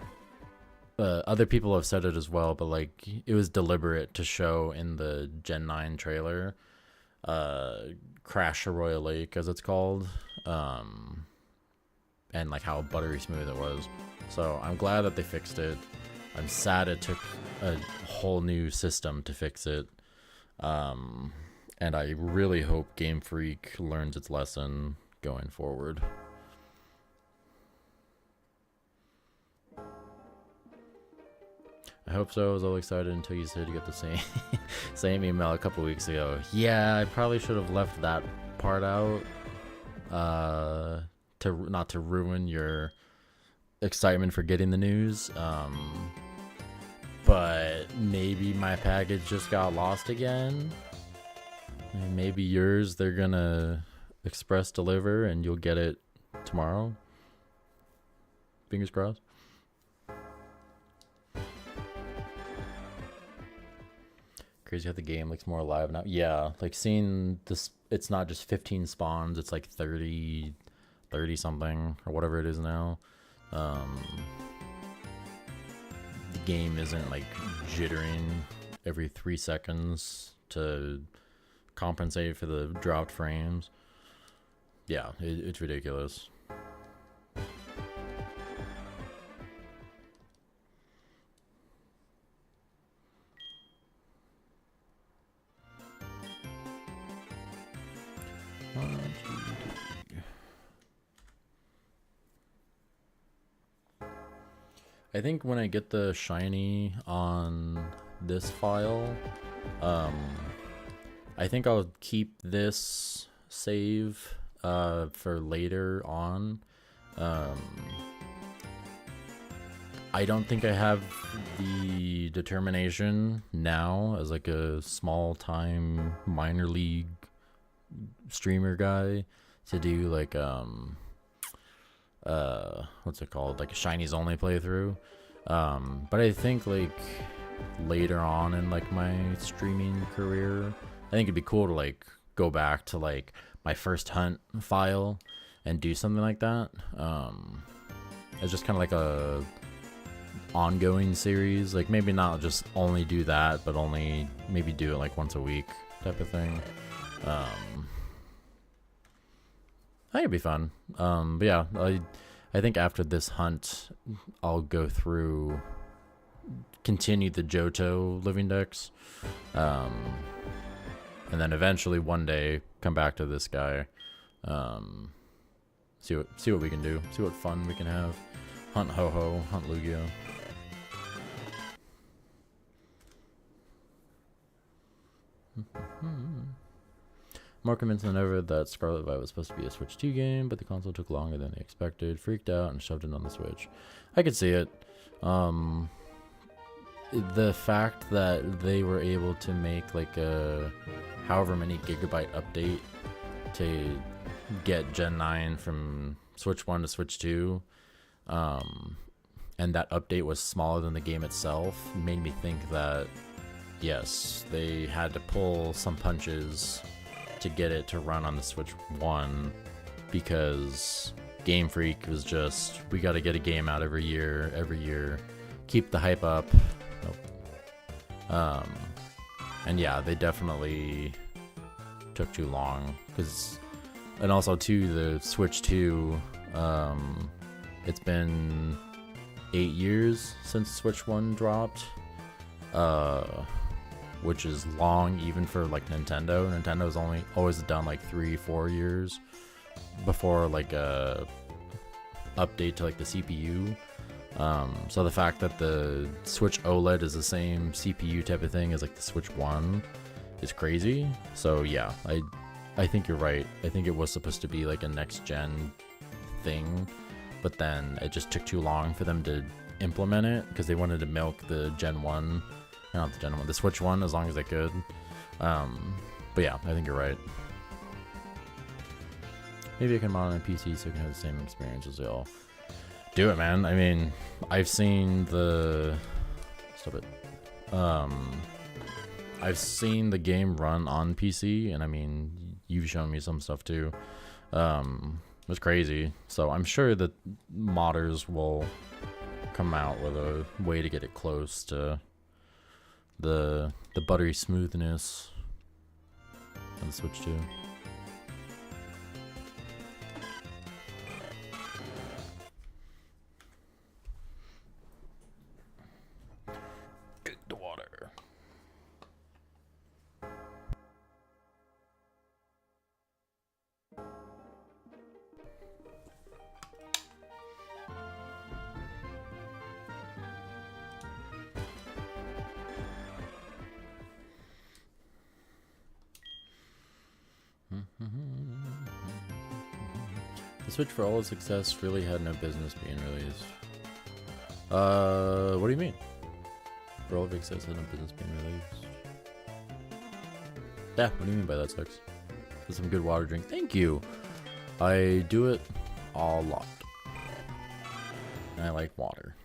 other people have said it as well, but like it was deliberate to show in the Gen 9 trailer, Crash Royal Lake as it's called, and like how buttery smooth it was. So I'm glad that they fixed it. I'm sad it took a whole new system to fix it, and I really hope Game Freak learns its lesson going forward. I hope so. I was all excited until you said you got the same email a couple weeks ago. Yeah, I probably should have left that part out, not to ruin your excitement for getting the news. but maybe my package just got lost again. And maybe yours, they're gonna express deliver and you'll get it tomorrow. Fingers crossed. Crazy how the game looks more alive now. Yeah, like seeing this, it's not just 15 spawns, it's like 30 something or whatever it is now. The game isn't like jittering every 3 seconds to compensate for the dropped frames. Yeah, it's ridiculous. I think when I get the shiny on this file, I think I'll keep this save for later on. I don't think I have the determination now as like a small time minor league streamer guy to do like what's it called, like a shinies only playthrough. But I think like later on in like my streaming career, I think it'd be cool to like go back to like my first hunt file and do something like that. It's just kind of like a ongoing series, like maybe not just only do that, but only maybe do it like once a week type of thing. I think it'd be fun. But yeah, I think after this hunt, I'll go through, continue the Johto living decks, and then eventually one day come back to this guy, see what we can do, see what fun we can have. Hunt Ho-Ho, hunt Lugia. More convinced than ever that Scarlet Violet was supposed to be a Switch 2 game, but the console took longer than they expected. Freaked out and shoved it on the Switch. I could see it. The fact that they were able to make like a however many gigabyte update to get Gen 9 from Switch 1 to Switch 2, and that update was smaller than the game itself, made me think that yes, they had to pull some punches to get it to run on the Switch 1, because Game Freak was just, we got to get a game out every year, keep the hype up. Nope. And yeah, they definitely took too long, and also too, the Switch 2, it's been 8 years since Switch 1 dropped, which is long even for like Nintendo. Nintendo's always done like 3-4 years before like a update to like the CPU. So the fact that the Switch OLED is the same CPU type of thing as like the Switch 1 is crazy. So yeah, I think you're right. I think it was supposed to be like a next gen thing, but then it just took too long for them to implement it because they wanted to milk the Gen 1. Not the Gen 1, the Switch 1 as long as they could. But yeah, I think you're right. Maybe I can mod on a PC so I can have the same experience as y'all. Do it, man. I mean, I've seen the... Stop it. I've seen the game run on PC, and I mean, you've shown me some stuff too. It's crazy. So I'm sure that modders will come out with a way to get it close to the buttery smoothness on the Switch 2. Get the water. The Switch, for all its success, really had no business being released. What do you mean? Rolvic says in a business being released. Yeah, what do you mean by that, Sex? That's some good water drink. Thank you. I do it a lot. And I like water.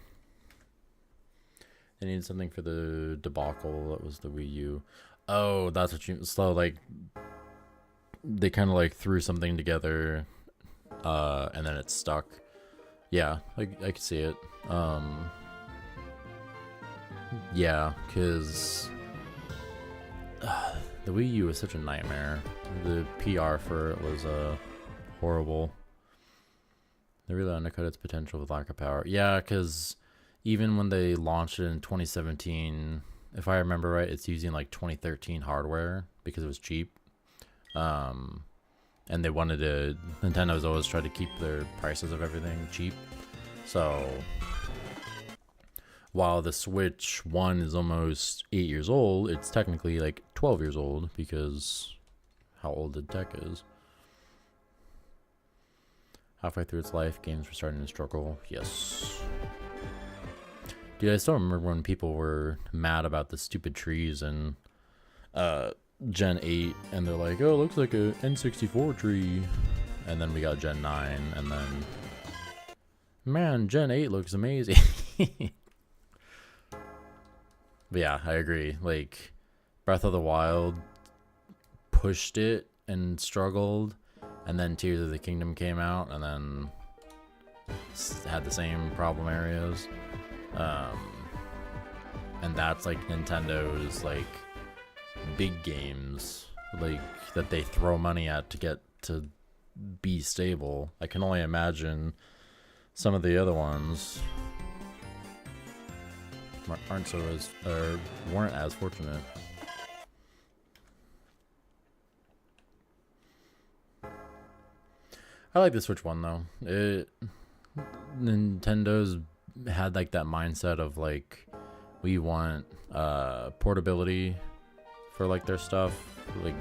I needed something for the debacle. That was the Wii U. Oh, that's what you... So, like, they kind of, like, threw something together, and then it stuck. Yeah, I could see it. Yeah, because the Wii U was such a nightmare. The PR for it was horrible. They really undercut its potential with lack of power. Yeah, because even when they launched it in 2017, if I remember right, it's using like 2013 hardware because it was cheap. And they wanted to... Nintendo's always tried to keep their prices of everything cheap. So while the Switch 1 is almost 8 years old, it's technically like 12 years old because how old the tech is. Halfway through its life, games were starting to struggle. Yes. Dude, I still remember when people were mad about the stupid trees and Gen 8, and they're like, oh, it looks like a N64 tree. And then we got Gen 9, and then, man, Gen 8 looks amazing. But yeah, I agree. Like, Breath of the Wild pushed it and struggled, and then Tears of the Kingdom came out, and then had the same problem areas. And that's like Nintendo's like big games, like that they throw money at to get to be stable. I can only imagine some of the other ones aren't so as or weren't as fortunate. I like the Switch 1 though. Nintendo's had like that mindset of like we want portability for like their stuff. Like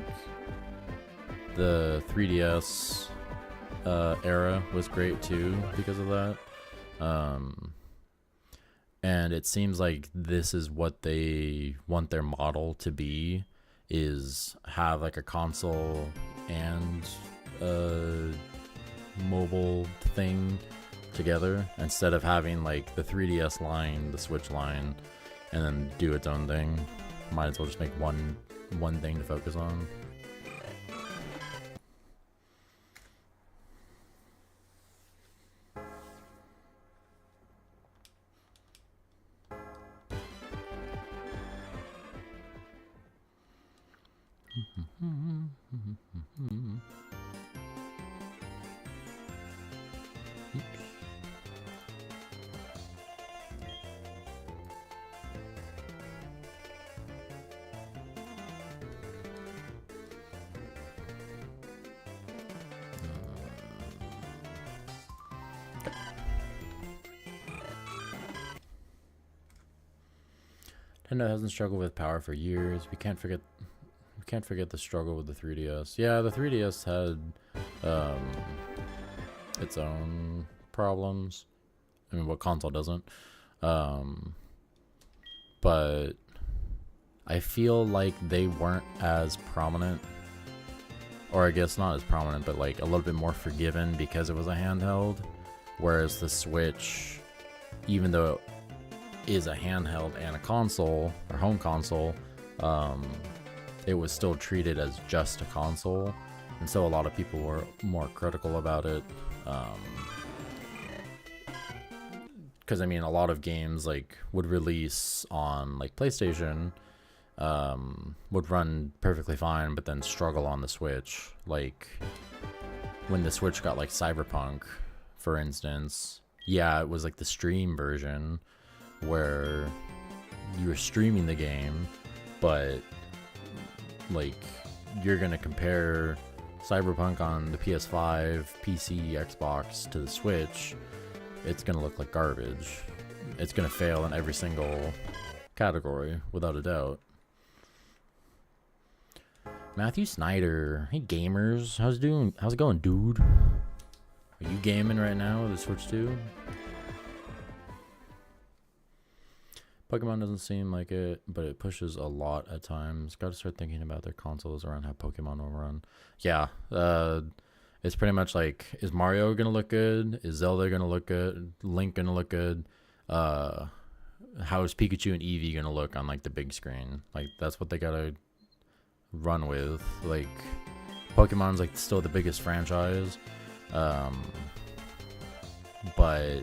the 3DS era was great too because of that. And it seems like this is what they want their model to be, is have like a console and a mobile thing together, instead of having like the 3DS line, the Switch line, and then do its own thing. Might as well just make one thing to focus on. Nintendo hasn't struggled with power for years. We can't forget the struggle with the 3DS. Yeah, the 3DS had its own problems. I mean, what console doesn't? But I feel like they weren't as prominent, or I guess not as prominent, but like a little bit more forgiven because it was a handheld. Whereas the Switch, even though it is a handheld and a console, or home console, it was still treated as just a console, and so a lot of people were more critical about it. Because I mean, a lot of games like would release on like PlayStation, would run perfectly fine, but then struggle on the Switch. Like when the Switch got like Cyberpunk, for instance. Yeah, it was like the stream version where you were streaming the game, but like you're gonna compare Cyberpunk on the PS5, PC, Xbox to the Switch, it's gonna look like garbage. It's gonna fail in every single category, without a doubt. Matthew Snyder, hey gamers, how's it going, dude? Are you gaming right now with the Switch 2? Pokemon doesn't seem like it, but it pushes a lot at times. Got to start thinking about their consoles around how Pokemon will run. Yeah, it's pretty much like, is Mario gonna look good? Is Zelda gonna look good? Link gonna look good? How is Pikachu and Eevee gonna look on like the big screen? Like that's what they gotta run with. Like Pokemon's like still the biggest franchise, but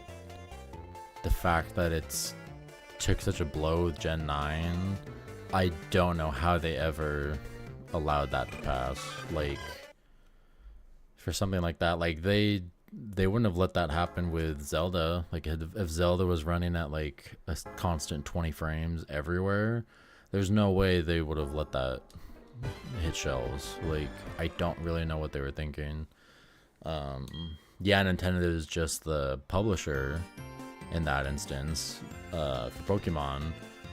the fact that it's took such a blow with Gen 9, I don't know how they ever allowed that to pass. Like for something like that, like they wouldn't have let that happen with Zelda. Like if Zelda was running at like a constant 20 frames everywhere, there's no way they would have let that hit shelves. Like I don't really know what they were thinking. Yeah, Nintendo is just the publisher in that instance. For Pokemon,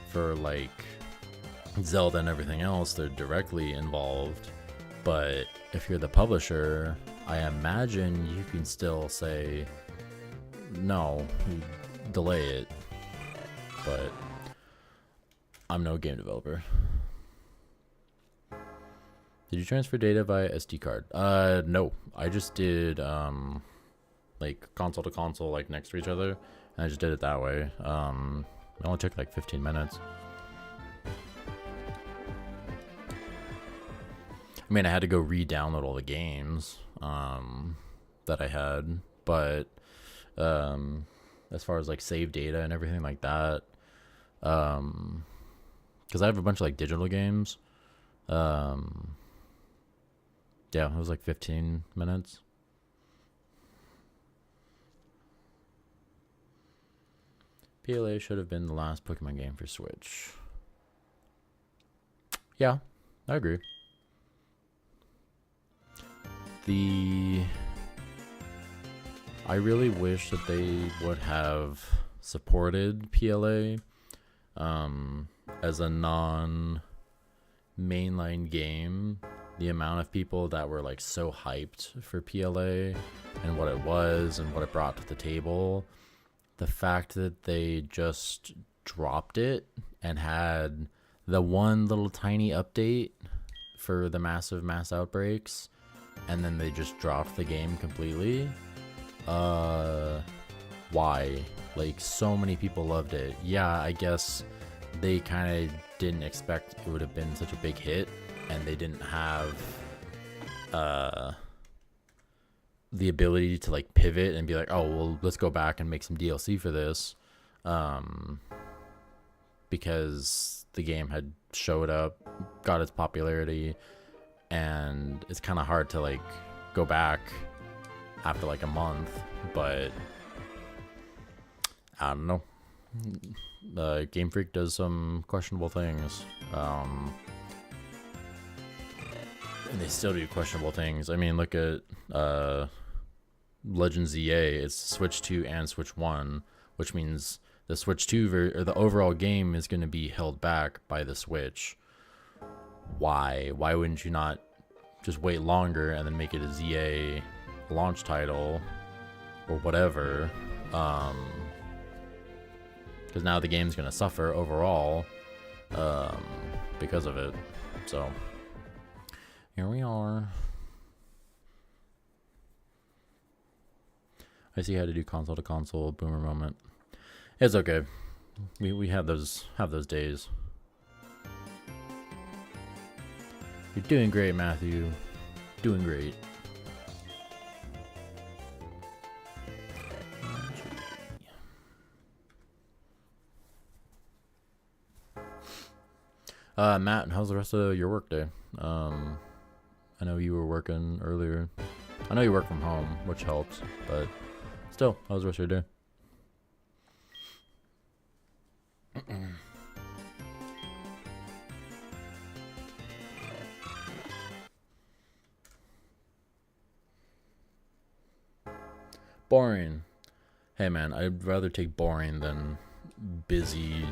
for like Zelda and everything else, they're directly involved. But if you're the publisher, I imagine you can still say no, delay it. But I'm no game developer. Did you transfer data via SD card? No. I just did like console to console, like next to each other, and I just did it that way. It only took like 15 minutes. I mean, I had to go re-download all the games that I had, but as far as like save data and everything like that, because I have a bunch of like digital games. Yeah, it was like 15 minutes. PLA should have been the last Pokemon game for Switch. Yeah, I agree. I really wish that they would have supported PLA as a non-mainline game. The amount of people that were like so hyped for PLA and what it was and what it brought to the table, the fact that they just dropped it and had the one little tiny update for the mass outbreaks, and then they just dropped the game completely. Why? Like, so many people loved it. Yeah, I guess they kind of didn't expect it would have been such a big hit, and they didn't have the ability to like pivot and be like, oh well, let's go back and make some DLC for this, because the game had showed up, got its popularity, and it's kind of hard to like go back after like a month. But I don't know, Game Freak does some questionable things, and they still do questionable things. I mean, look at Legends EA. It's Switch 2 and Switch 1, which means the Switch 2 or the overall game is going to be held back by the Switch. Why wouldn't you not just wait longer and then make it a ZA launch title or whatever? Because now the game's going to suffer overall because of it. So here we are. I see how to do console to console boomer moment. It's okay. We have those days. You're doing great, Matthew. Doing great. Matt, how's the rest of your work day? I know you were working earlier. I know you work from home, which helps, but still, how's the rest of your day? Boring. Hey man, I'd rather take boring than busy,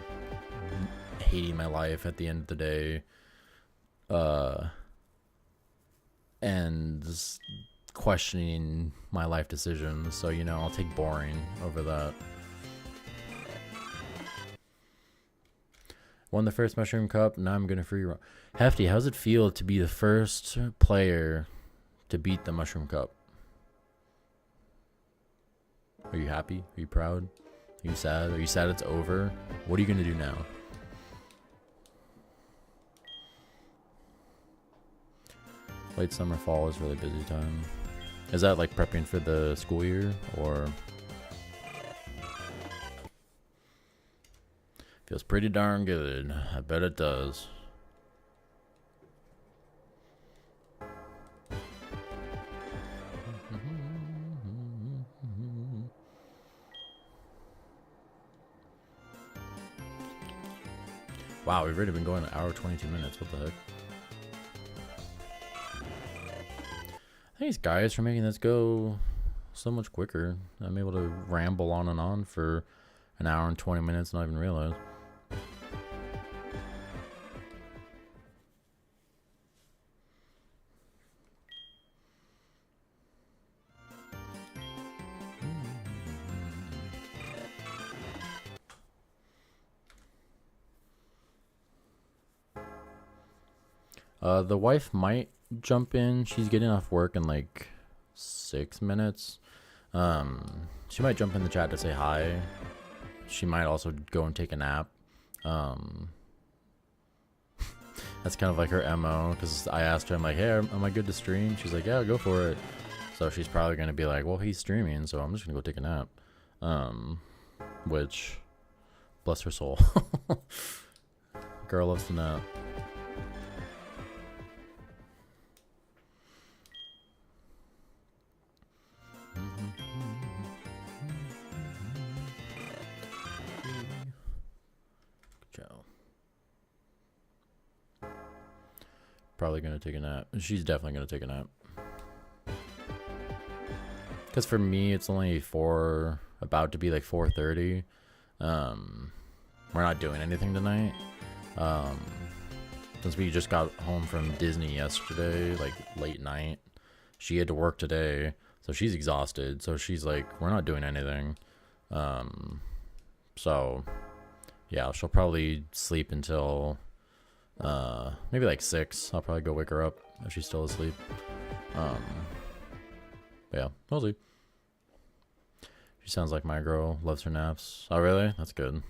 hating my life at the end of the day, and just questioning my life decisions. So, you know, I'll take boring over that. Won the first Mushroom Cup. Now I'm gonna free run. Hefty, how's it feel to be the first player to beat the Mushroom Cup? Are you happy? Are you proud? Are you sad? Are you sad it's over? What are you gonna do now? Late summer, fall is really busy time. Is that like prepping for the school year or? Feels pretty darn good. I bet it does. Wow, we've already been going an hour 22 minutes. What the heck? Thanks guys for making this go so much quicker. I'm able to ramble on and on for an hour and 20 minutes and not even realize. The wife might jump in. She's getting off work in like 6 minutes. She might jump in the chat to say hi. She might also go and take a nap. That's kind of like her MO, because I asked her, I'm like, hey, am I good to stream? She's like, yeah, go for it. So she's probably going to be like, well, he's streaming, so I'm just going to go take a nap. Which, bless her soul. Girl loves to nap. Probably gonna take a nap. She's definitely gonna take a nap. Because for me, it's only about to be like 4:30. We're not doing anything tonight. Since we just got home from Disney yesterday, like late night. She had to work today, so she's exhausted. So she's like, we're not doing anything. So yeah, she'll probably sleep until maybe like 6. I'll probably go wake her up if she's still asleep. Yeah, we'll see. She sounds like my girl, loves her naps. Oh really? That's good.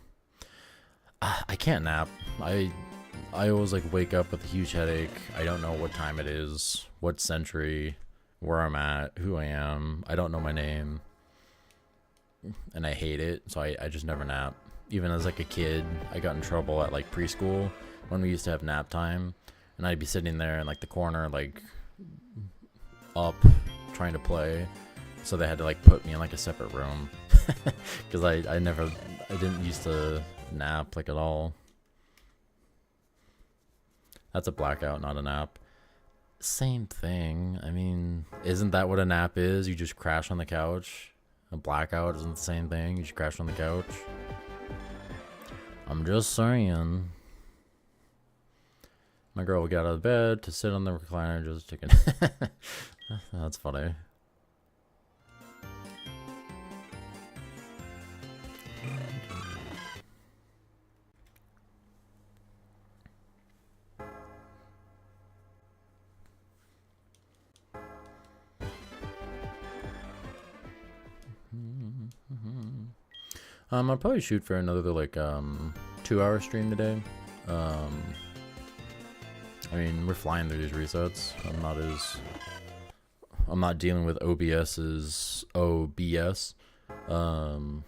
I can't nap. I always like wake up with a huge headache. I don't know what time it is, what century, where I'm at, who I am. I don't know my name, and I hate it. So I just never nap. Even as like a kid, I got in trouble at like preschool when we used to have nap time, and I'd be sitting there in like the corner, like up, trying to play. So they had to like put me in like a separate room because I didn't used to nap like at all. That's a blackout, not a nap. Same thing. I mean, isn't that what a nap is? You just crash on the couch. A blackout isn't the same thing. You just crash on the couch. I'm just saying. My girl would get out of bed to sit on the recliner, just taking. That's funny. I'll probably shoot for another like 2-hour stream today. I mean, we're flying through these resets. I'm not dealing with OBS's OBS. I'm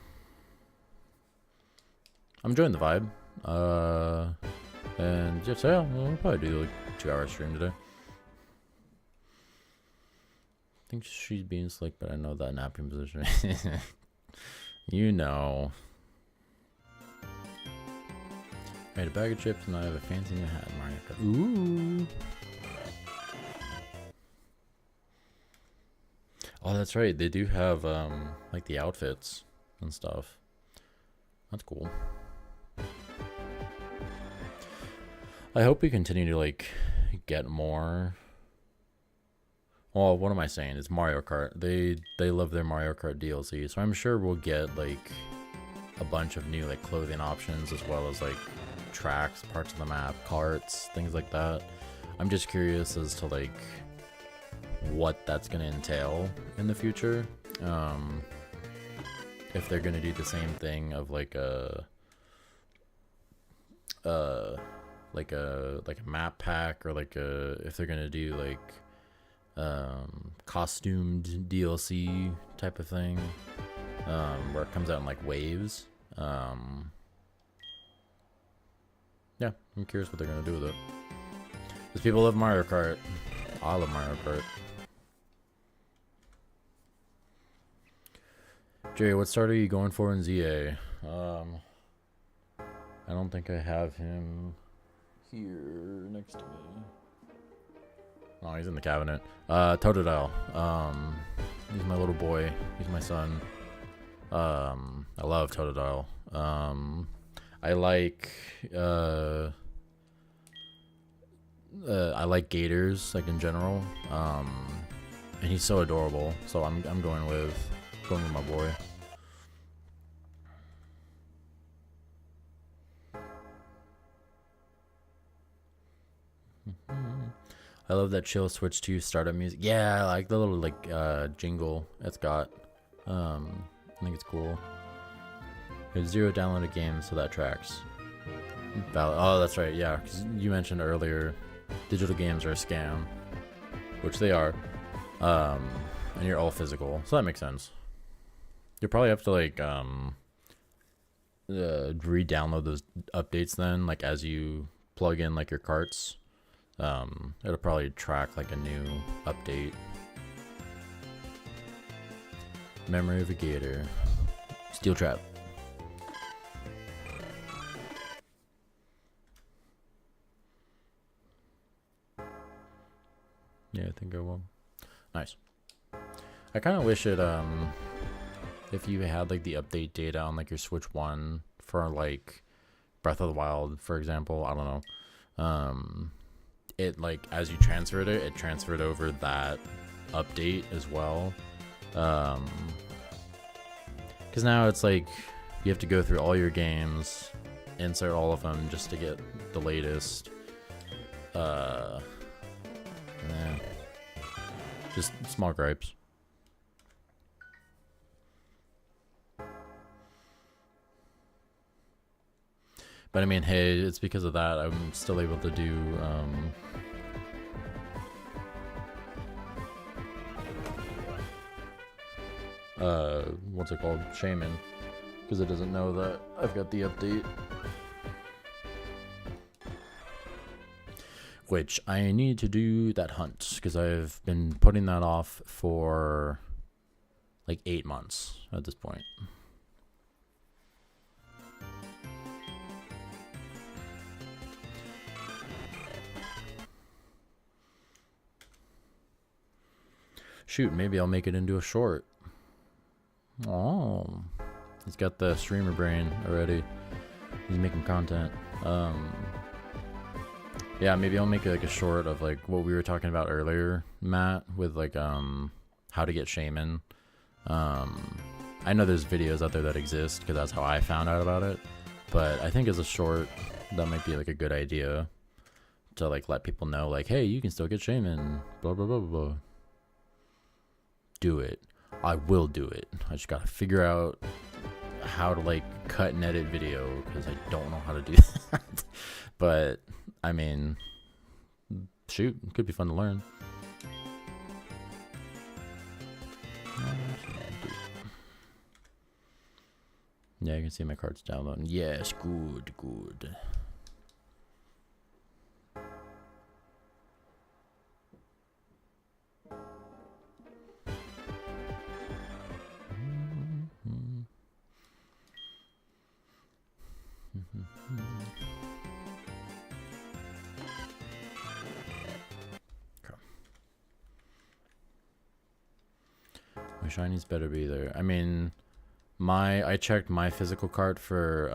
enjoying the vibe. And just yeah, we'll probably do like 2-hour stream today. I think she's being slick, but I know that napping position. You know. I had a bag of chips and I have a fancy new hat, Mario Kart. Ooh. Oh, that's right. They do have like the outfits and stuff. That's cool. I hope we continue to like get more. Well, what am I saying? It's Mario Kart. They love their Mario Kart DLC, so I'm sure we'll get like a bunch of new like clothing options as well as like tracks, parts of the map, carts, things like that. I'm just curious as to like what that's gonna entail in the future. If they're gonna do the same thing of like a map pack, or like if they're gonna do like costumed DLC type of thing, where it comes out in like waves. Yeah, I'm curious what they're gonna do with it. Because people love Mario Kart. I love Mario Kart. Jerry, what start are you going for in ZA? I don't think I have him here next to me. Oh, he's in the cabinet. Totodile. He's my little boy. He's my son. I love Totodile. I like gators, like in general. And he's so adorable. So I'm going with my boy. I love that chill switch to startup music. Yeah, I like the little like jingle it's got. I think it's cool. There's 0 downloaded games, so that tracks. Valid. Oh, that's right. Yeah, because you mentioned earlier, digital games are a scam, which they are. And you're all physical, so that makes sense. You'll probably have to like re-download those updates then, like as you plug in like your carts. It'll probably track like a new update. Memory of a gator. Steel trap. Yeah, I think I will. Nice. I kind of wish it, if you had like the update data on like your Switch 1 for like Breath of the Wild, for example, I don't know. It like, as you transferred it, it transferred over that update as well. Because now it's like you have to go through all your games, insert all of them just to get the latest. Yeah. Just small gripes. But I mean, hey, it's because of that I'm still able to do what's it called? Shaman. Because it doesn't know that I've got the update. Which I need to do that hunt, because I've been putting that off for like 8 months at this point. Shoot, maybe I'll make it into a short. Oh, he's got the streamer brain already. He's making content. Yeah, maybe I'll make like a short of like what we were talking about earlier, Matt, with like how to get shaman. I know there's videos out there that exist because that's how I found out about it. But I think as a short, that might be like a good idea to like let people know like, hey, you can still get shaman. Blah blah blah blah blah. Do it. I will do it. I just gotta figure out how to like cut and edit video because I don't know how to do that. But I mean, shoot, it could be fun to learn. Yeah, you can see my cards downloading. Yes, good, good. My shinies better be there. I mean, I checked my physical cart for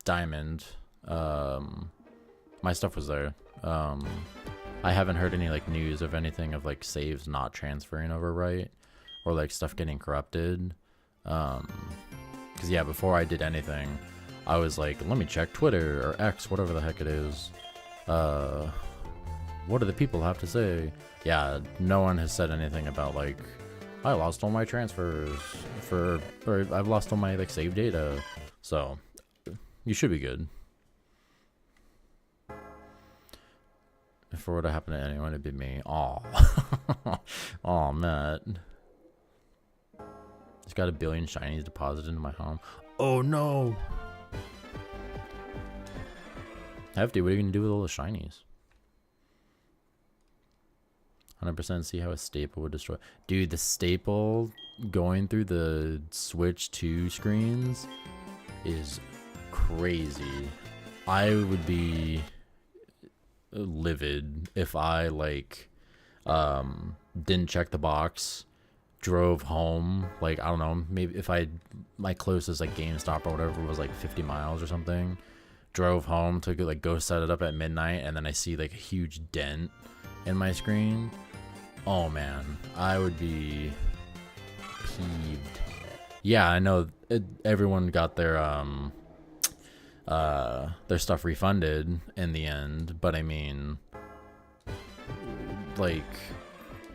diamond. My stuff was there. I haven't heard any like news of anything of like saves not transferring over right, or like stuff getting corrupted. Because yeah, before I did anything, I was like, let me check Twitter or X, whatever the heck it is. What do the people have to say? Yeah, no one has said anything about like, I lost all my transfers or I've lost all my like saved data. So you should be good. If it were to happen to anyone, it'd be me. Aw. Aw, Matt. He's got 1 billion shinies deposited into my home. Oh no! Hefty, what are you gonna do with all the shinies? 100% see how a staple would destroy. Dude, the staple going through the Switch 2 screens is crazy. I would be livid if I like didn't check the box, drove home, like I don't know, maybe if my closest like GameStop or whatever was like 50 miles or something, drove home to like go set it up at midnight, and then I see like a huge dent in my screen. Oh man, I would be peeved. Yeah, I know everyone got their stuff refunded in the end, but I mean, like,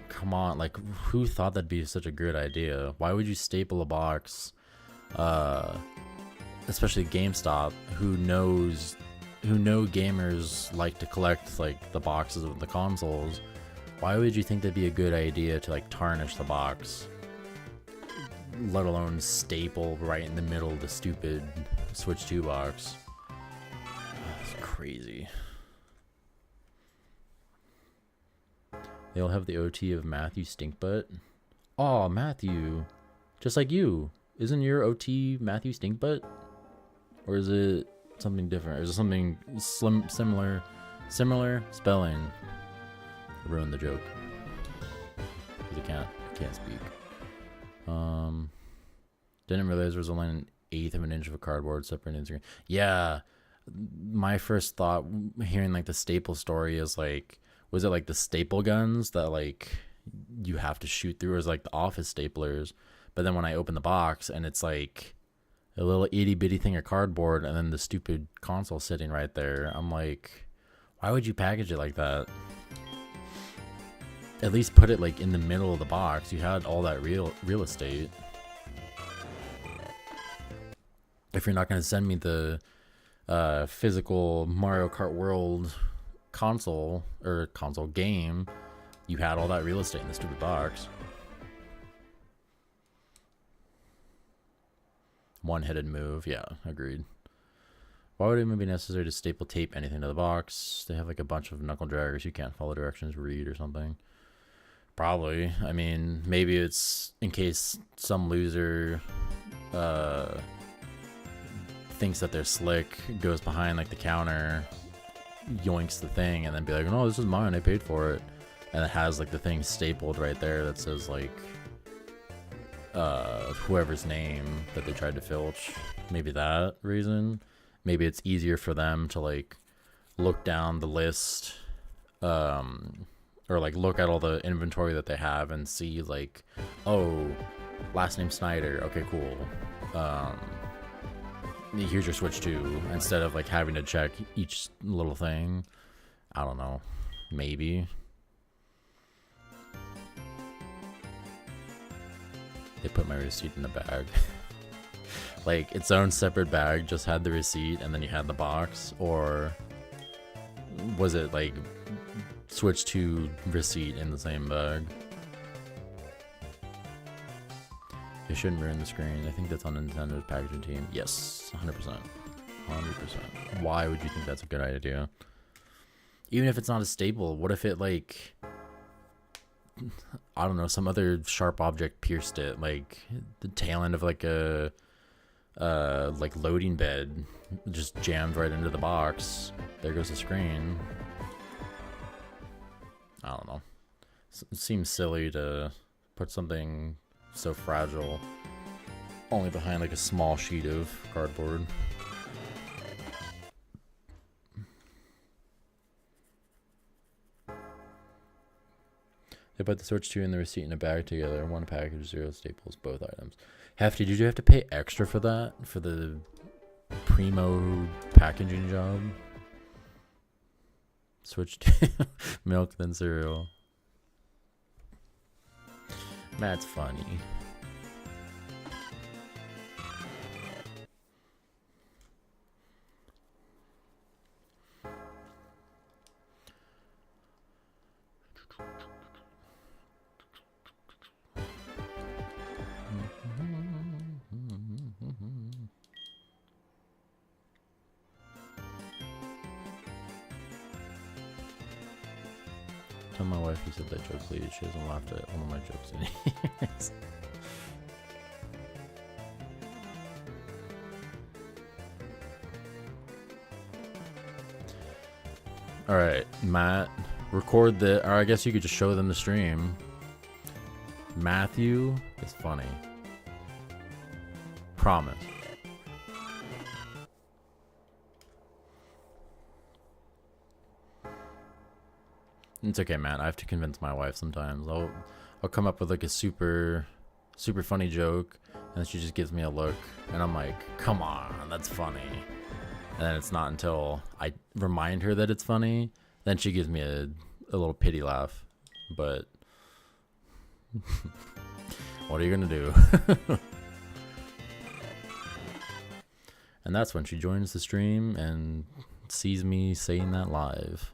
come on, like, who thought that'd be such a good idea? Why would you staple a box, especially GameStop, who know gamers like to collect like the boxes of the consoles? Why would you think that'd be a good idea to like tarnish the box, let alone staple right in the middle of the stupid Switch 2 box? That's crazy. They'll have the OT of Matthew Stinkbutt. Oh, Matthew. Just like you. Isn't your OT Matthew Stinkbutt? Or is it something different? Or is it something similar spelling? I ruined the joke. Because I can't speak. Didn't realize there was only 1/8 of an inch of a cardboard separating the screen. Yeah. My first thought hearing like the staple story is like, was it like the staple guns that like you have to shoot through, or is like the office staplers? But then when I open the box and it's like a little itty bitty thing of cardboard and then the stupid console sitting right there, I'm like, why would you package it like that? At least put it like in the middle of the box. You had all that real estate. If you're not going to send me the physical Mario Kart World console game, you had all that real estate in the stupid box. One-headed move. Yeah, agreed. Why would it even be necessary to staple tape anything to the box? They have like a bunch of knuckle draggers you can't follow directions, read, or something. Probably. I mean, maybe it's in case some loser thinks that they're slick, goes behind like the counter, yoinks the thing, and then be like, no, this is mine, I paid for it. And it has like the thing stapled right there that says like whoever's name that they tried to filch. Maybe that reason. Maybe it's easier for them to like look down the list, or like look at all the inventory that they have and see like, oh, last name Snyder, okay, cool, here's your Switch 2, instead of like having to check each little thing. I don't know, maybe. They put my receipt in the bag. Like its own separate bag, just had the receipt and then you had the box? Or was it like Switch 2 receipt in the same bag? It shouldn't ruin the screen. I think that's on Nintendo's packaging team. Yes, 100%. 100%. Why would you think that's a good idea? Even if it's not a staple, what if it like, I don't know, some other sharp object pierced it, like the tail end of like a like loading bed just jammed right into the box. There goes the screen. I don't know. It seems silly to put something so fragile only behind like a small sheet of cardboard. They put the Switch 2 and the receipt in a bag together. One package, 0 staples, both items. Hefty, did you have to pay extra for that? For the primo packaging job. Switch to milk then cereal. That's funny. Tell my wife you said that joke, please. She hasn't laughed at one of my jokes in years. Alright, Matt, record the, or I guess you could just show them the stream. Matthew is funny. Promise. It's okay, man. I have to convince my wife sometimes. I'll come up with like a super funny joke, and she just gives me a look, and I'm like, come on, that's funny. And then it's not until I remind her that it's funny, then she gives me a little pity laugh. But what are you gonna do? And that's when she joins the stream and sees me saying that live.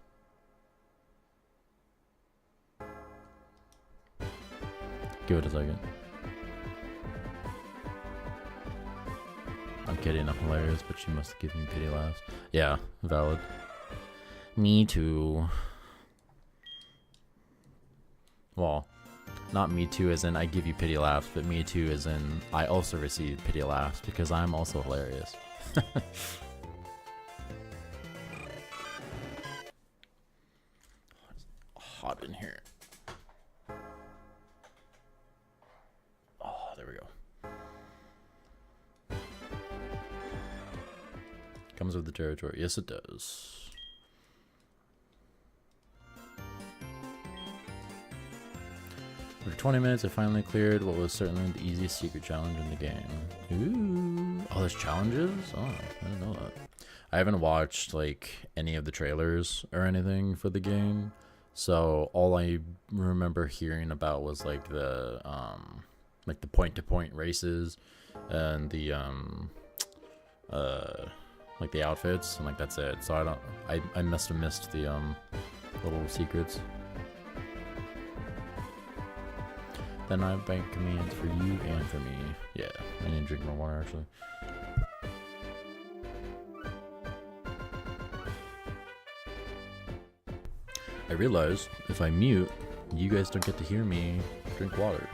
Give it a second. I'm kidding, I'm hilarious, but she must give me pity laughs. Yeah, valid. Me too. Well, not me too as in I give you pity laughs, but me too as in I also receive pity laughs because I'm also hilarious. It's hot in here. Oh, there we go. Comes with the territory. Yes, it does. For 20 minutes, I finally cleared what was certainly the easiest secret challenge in the game. Ooh. Oh, there's challenges? Oh, I didn't know that. I haven't watched, like, any of the trailers or anything for the game. So, all I remember hearing about was, like, the point-to-point races and the, like, the outfits. And, like, that's it. So, I must have missed the, little secrets. Then I have bank commands for you and for me. Yeah, I need to drink more water actually. I realized if I mute, you guys don't get to hear me drink water.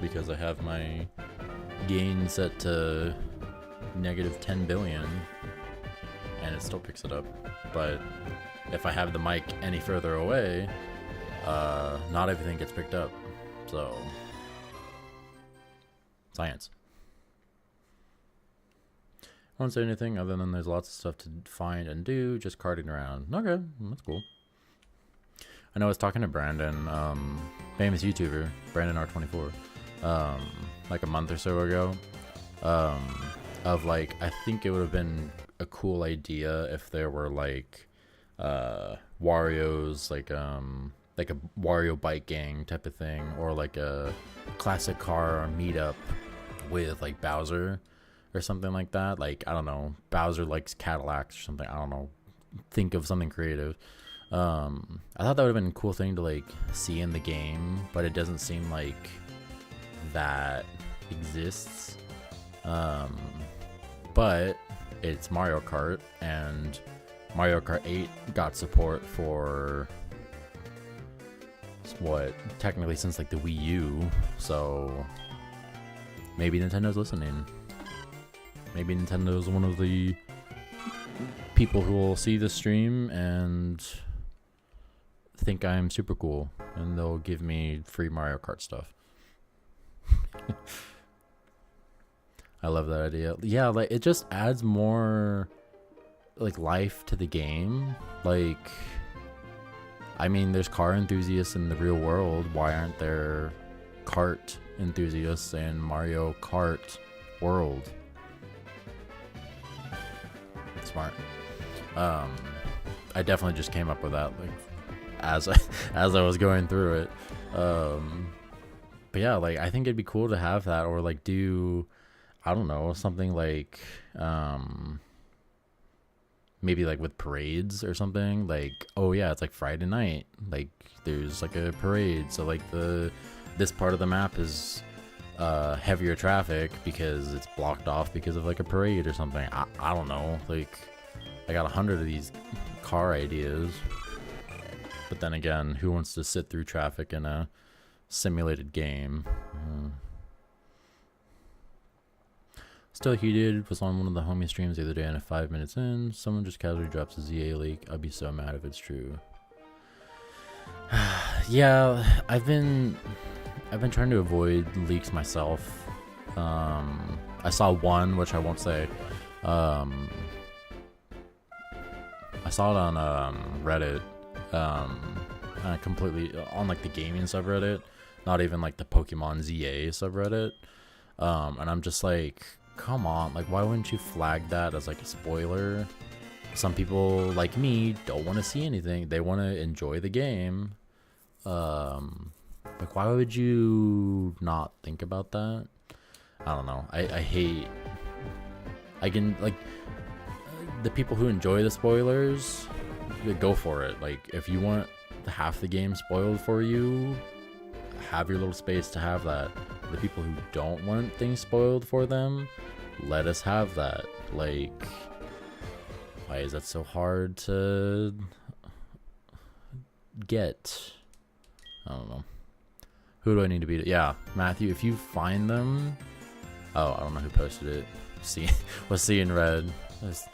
Because I have my gain set to negative 10 billion and it still picks it up. But if I have the mic any further away, not everything gets picked up. So, science. I won't say anything other than there's lots of stuff to find and do, just carting around. Okay, that's cool. I know I was talking to Brandon, famous YouTuber, Brandon R24, like a month or so ago, of like, I think it would have been a cool idea if there were like, Wario's, like a Wario bike gang type of thing, or like a classic car meetup with like Bowser or something like that. Like, I don't know, Bowser likes Cadillacs or something. I don't know. Think of something creative. I thought that would have been a cool thing to like see in the game, but it doesn't seem like that exists. But it's Mario Kart, and Mario Kart 8 got support for what, technically since like the Wii U, so maybe Nintendo's listening. Maybe Nintendo's one of the people who will see the stream and think I'm super cool, and they'll give me free Mario Kart stuff. I love that idea. Yeah, like it just adds more like life to the game. Like, I mean, there's car enthusiasts in the real world. Why aren't there kart enthusiasts in Mario Kart world? smart. I definitely just came up with that like as as I was going through it. But yeah, like I think it'd be cool to have that, or like do, I don't know, something like maybe like with parades or something. Like, oh yeah, it's like Friday night, like there's like a parade, so like this part of the map is heavier traffic because it's blocked off because of like a parade or something. I don't know, like I got 100 of these car ideas, but then again, who wants to sit through traffic in a simulated game? Still heated. Was on one of the homie streams the other day, and at 5 minutes in, someone just casually drops a ZA leak. I'd be so mad if it's true. Yeah, I've been trying to avoid leaks myself. I saw one, which I won't say. I saw it on Reddit. Completely on like the gaming subreddit, not even like the Pokemon ZA subreddit. And I'm just like, come on, like why wouldn't you flag that as like a spoiler? Some people like me don't want to see anything. They want to enjoy the game. Like why would you not think about that? I don't know. I hate, I can like the people who enjoy the spoilers, go for it. Like if you want half the game spoiled for you, have your little space to have that. The people who don't want things spoiled for them, let us have that. Like, why is that so hard to get? I don't know. Who do I need to beat it? Yeah, Matthew, if you find them. Oh, I don't know who posted it. Was seeing red. I was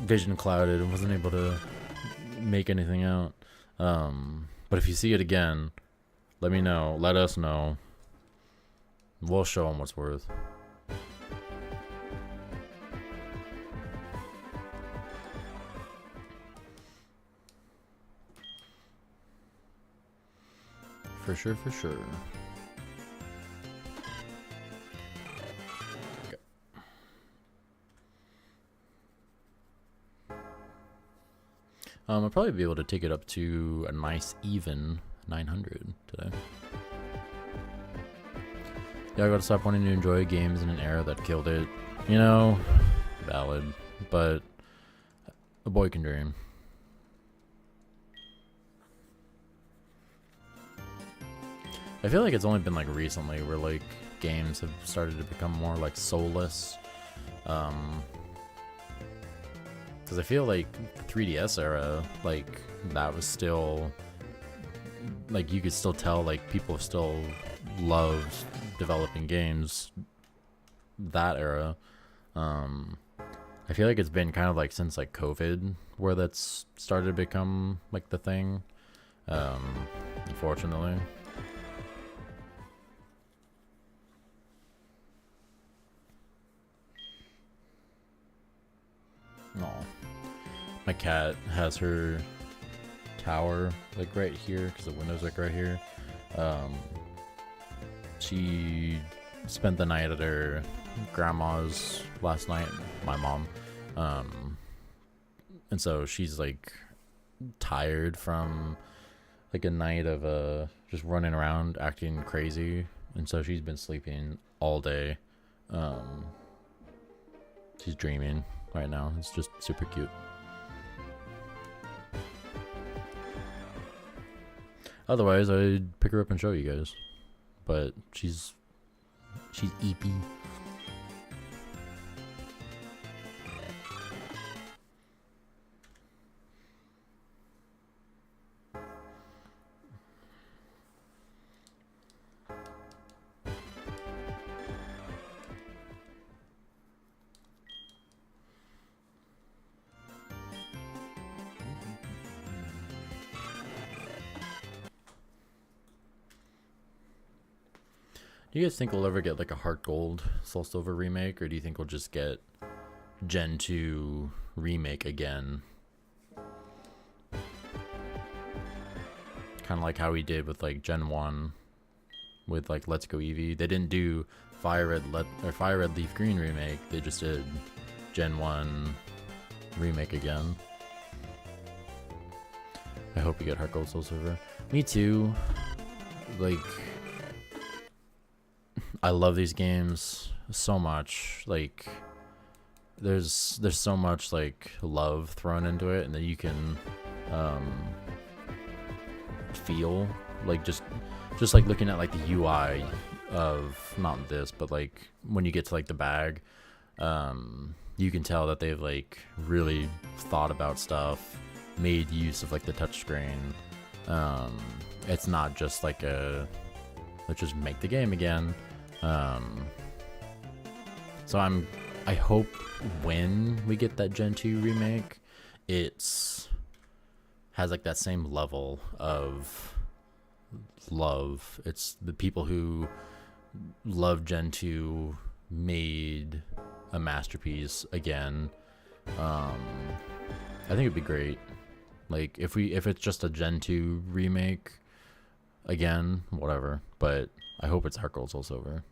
vision clouded and wasn't able to make anything out. But if you see it again, let me know. Let us know. We'll show them what's worth. For sure, for sure. Okay. I'll probably be able to take it up to a nice even 900 today. Yeah, I gotta stop wanting to enjoy games in an era that killed it. You know, valid, but a boy can dream. I feel like it's only been like recently where like games have started to become more like soulless. Because I feel like the 3DS era, like that was still like you could still tell like people still loved developing games that era. I feel like it's been kind of like since like COVID where that's started to become like the thing, unfortunately. Aw. My cat has her tower like right here because the window's like right here. She spent the night at her grandma's last night, my mom, and so she's like tired from like a night of just running around acting crazy, and so she's been sleeping all day. She's dreaming right now. It's just super cute. Otherwise, I'd pick her up and show you guys, but she's EP. Do you guys think we'll ever get like a Heart Gold Soul Silver remake, or do you think we'll just get Gen 2 remake again? Kind of like how we did with like Gen 1 with like Let's Go Eevee. They didn't do Fire Red Leaf Green remake. They just did Gen 1 remake again. I hope we get Heart Gold Soul Silver. Me too. Like, I love these games so much. Like, there's so much like love thrown into it, and that you can feel like just like looking at like the UI of not this, but like when you get to like the bag, you can tell that they've like really thought about stuff, made use of like the touchscreen. It's not just like let's just make the game again. So I hope when we get that Gen 2 remake, it's has like that same level of love. It's the people who love Gen 2 made a masterpiece again. I think it'd be great. Like if it's just a Gen 2 remake again, whatever. But I hope it's Heart Gold Soul Silver.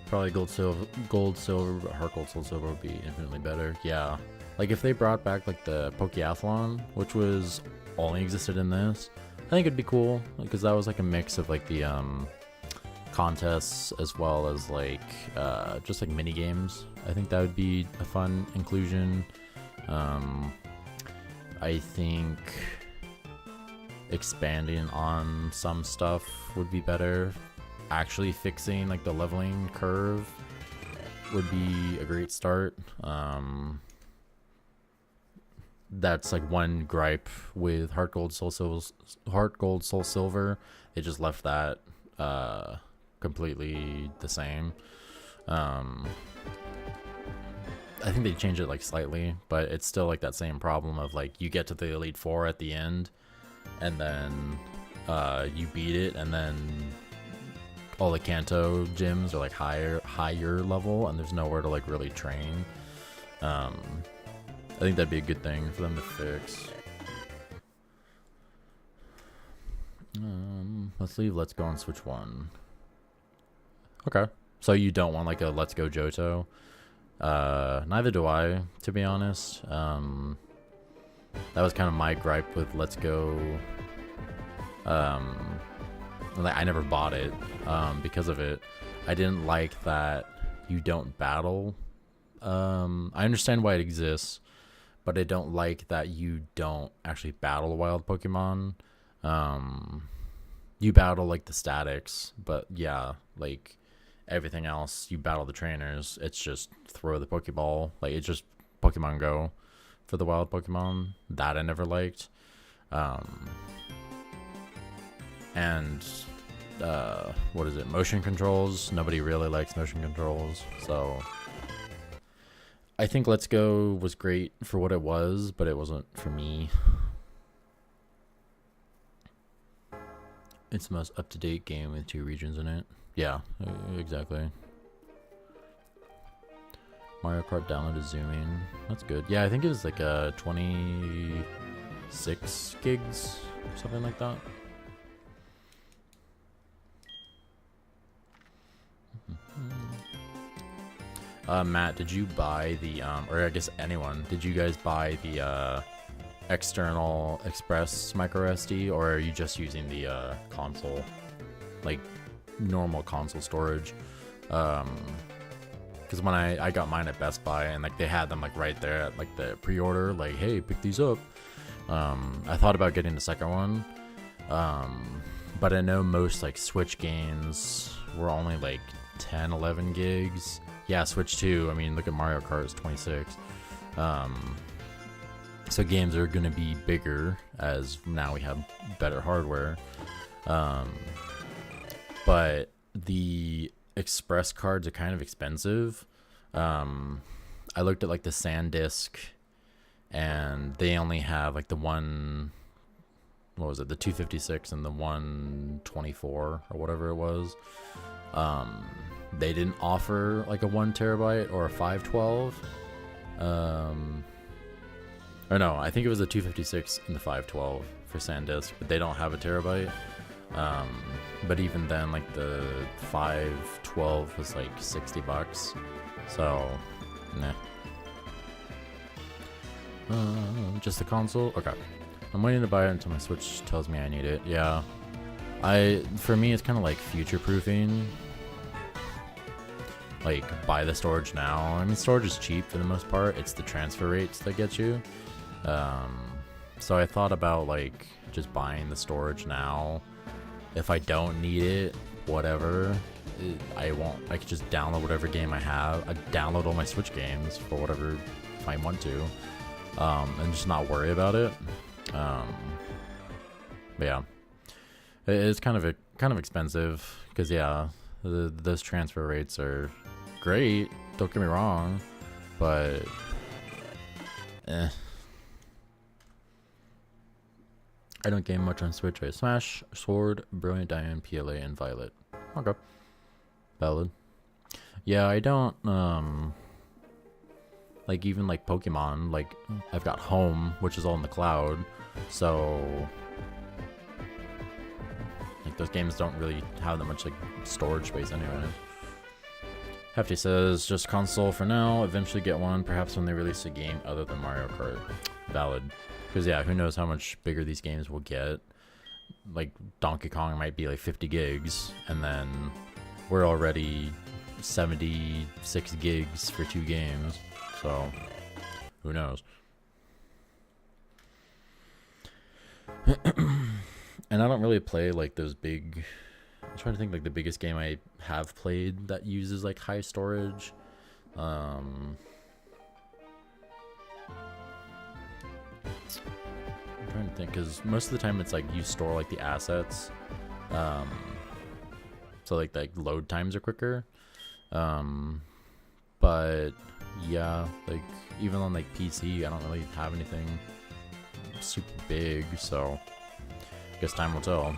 Probably gold, silver, but Heart Gold Soul Silver would be infinitely better. Yeah, like if they brought back like the Pokeathlon, which was only existed in this, I think it'd be cool because that was like a mix of like the contests as well as like just like mini games. I think that would be a fun inclusion. I think expanding on some stuff would be better. Actually fixing like the leveling curve would be a great start. That's like one gripe with Heart Gold Soul Silver. They just left that completely the same. I think they changed it like slightly, but it's still like that same problem of like you get to the Elite Four at the end, and then you beat it, and then all the Kanto gyms are like higher level, and there's nowhere to like really train. I think that'd be a good thing for them to fix. Let's leave Let's Go on Switch 1. Okay, so you don't want like a Let's Go Johto? Neither do I, to be honest. That was kind of my gripe with Let's Go. Like, I never bought it because of it. I didn't like that you don't battle. I understand why it exists, but I don't like that you don't actually battle wild Pokemon. You battle like the statics, but yeah, like everything else, you battle the trainers. It's just throw the Pokeball. Like, it's just Pokemon Go for the wild Pokemon. That I never liked. And what is it? Motion controls. Nobody really likes motion controls. So I think Let's Go was great for what it was, but it wasn't for me. It's the most up-to-date game with 2 regions in it. Yeah, exactly. Mario Kart download is zooming. That's good. Yeah, I think it was like 26 gigs, something like that. Matt, did you buy the or I guess anyone, did you guys buy the external Express micro SD, or are you just using the console, like normal console storage? Because when I got mine at Best Buy, and like they had them like right there at like the pre-order, like, hey, pick these up. I thought about getting the second one, but I know most like Switch games were only like 10-11 gigs. Yeah, Switch 2, I mean, look at Mario Kart, it's 26. So games are going to be bigger as now we have better hardware. But the Express cards are kind of expensive. I looked at like the SanDisk, and they only have like the one, what was it, the 256 and the 124 or whatever it was. They didn't offer like a 1 terabyte or a 512. Or no, I think it was the 256 and the 512 for SanDisk, but they don't have a terabyte. But even then, like the 512 was like $60. So, nah. Just the console? Okay. I'm waiting to buy it until my Switch tells me I need it. Yeah. For me, it's kind of like future-proofing. Like, buy the storage now. I mean, storage is cheap for the most part. It's the transfer rates that get you. So I thought about, like, just buying the storage now. If I don't need it, whatever. I could just download whatever game I have. I download all my Switch games for whatever if I want to. And just not worry about it. But yeah. It's kind of expensive. Because, yeah, those transfer rates are great, don't get me wrong, but I don't game much on Switch. I Smash, Sword, Brilliant Diamond, PLA, and Violet. Okay. Valid. Yeah, I don't like even like Pokemon, like I've got Home, which is all in the cloud, so like those games don't really have that much like storage space anyway. Hefty says, just console for now, eventually get one, perhaps when they release a game other than Mario Kart. Valid. Because yeah, who knows how much bigger these games will get. Like, Donkey Kong might be like 50 gigs, and then we're already 76 gigs for 2 games. So, who knows. And I don't really play like those big... I'm trying to think like the biggest game I have played that uses like high storage. I'm trying to think because most of the time it's like you store like the assets, so like load times are quicker. But yeah, like even on like PC, I don't really have anything super big, so I guess time will tell.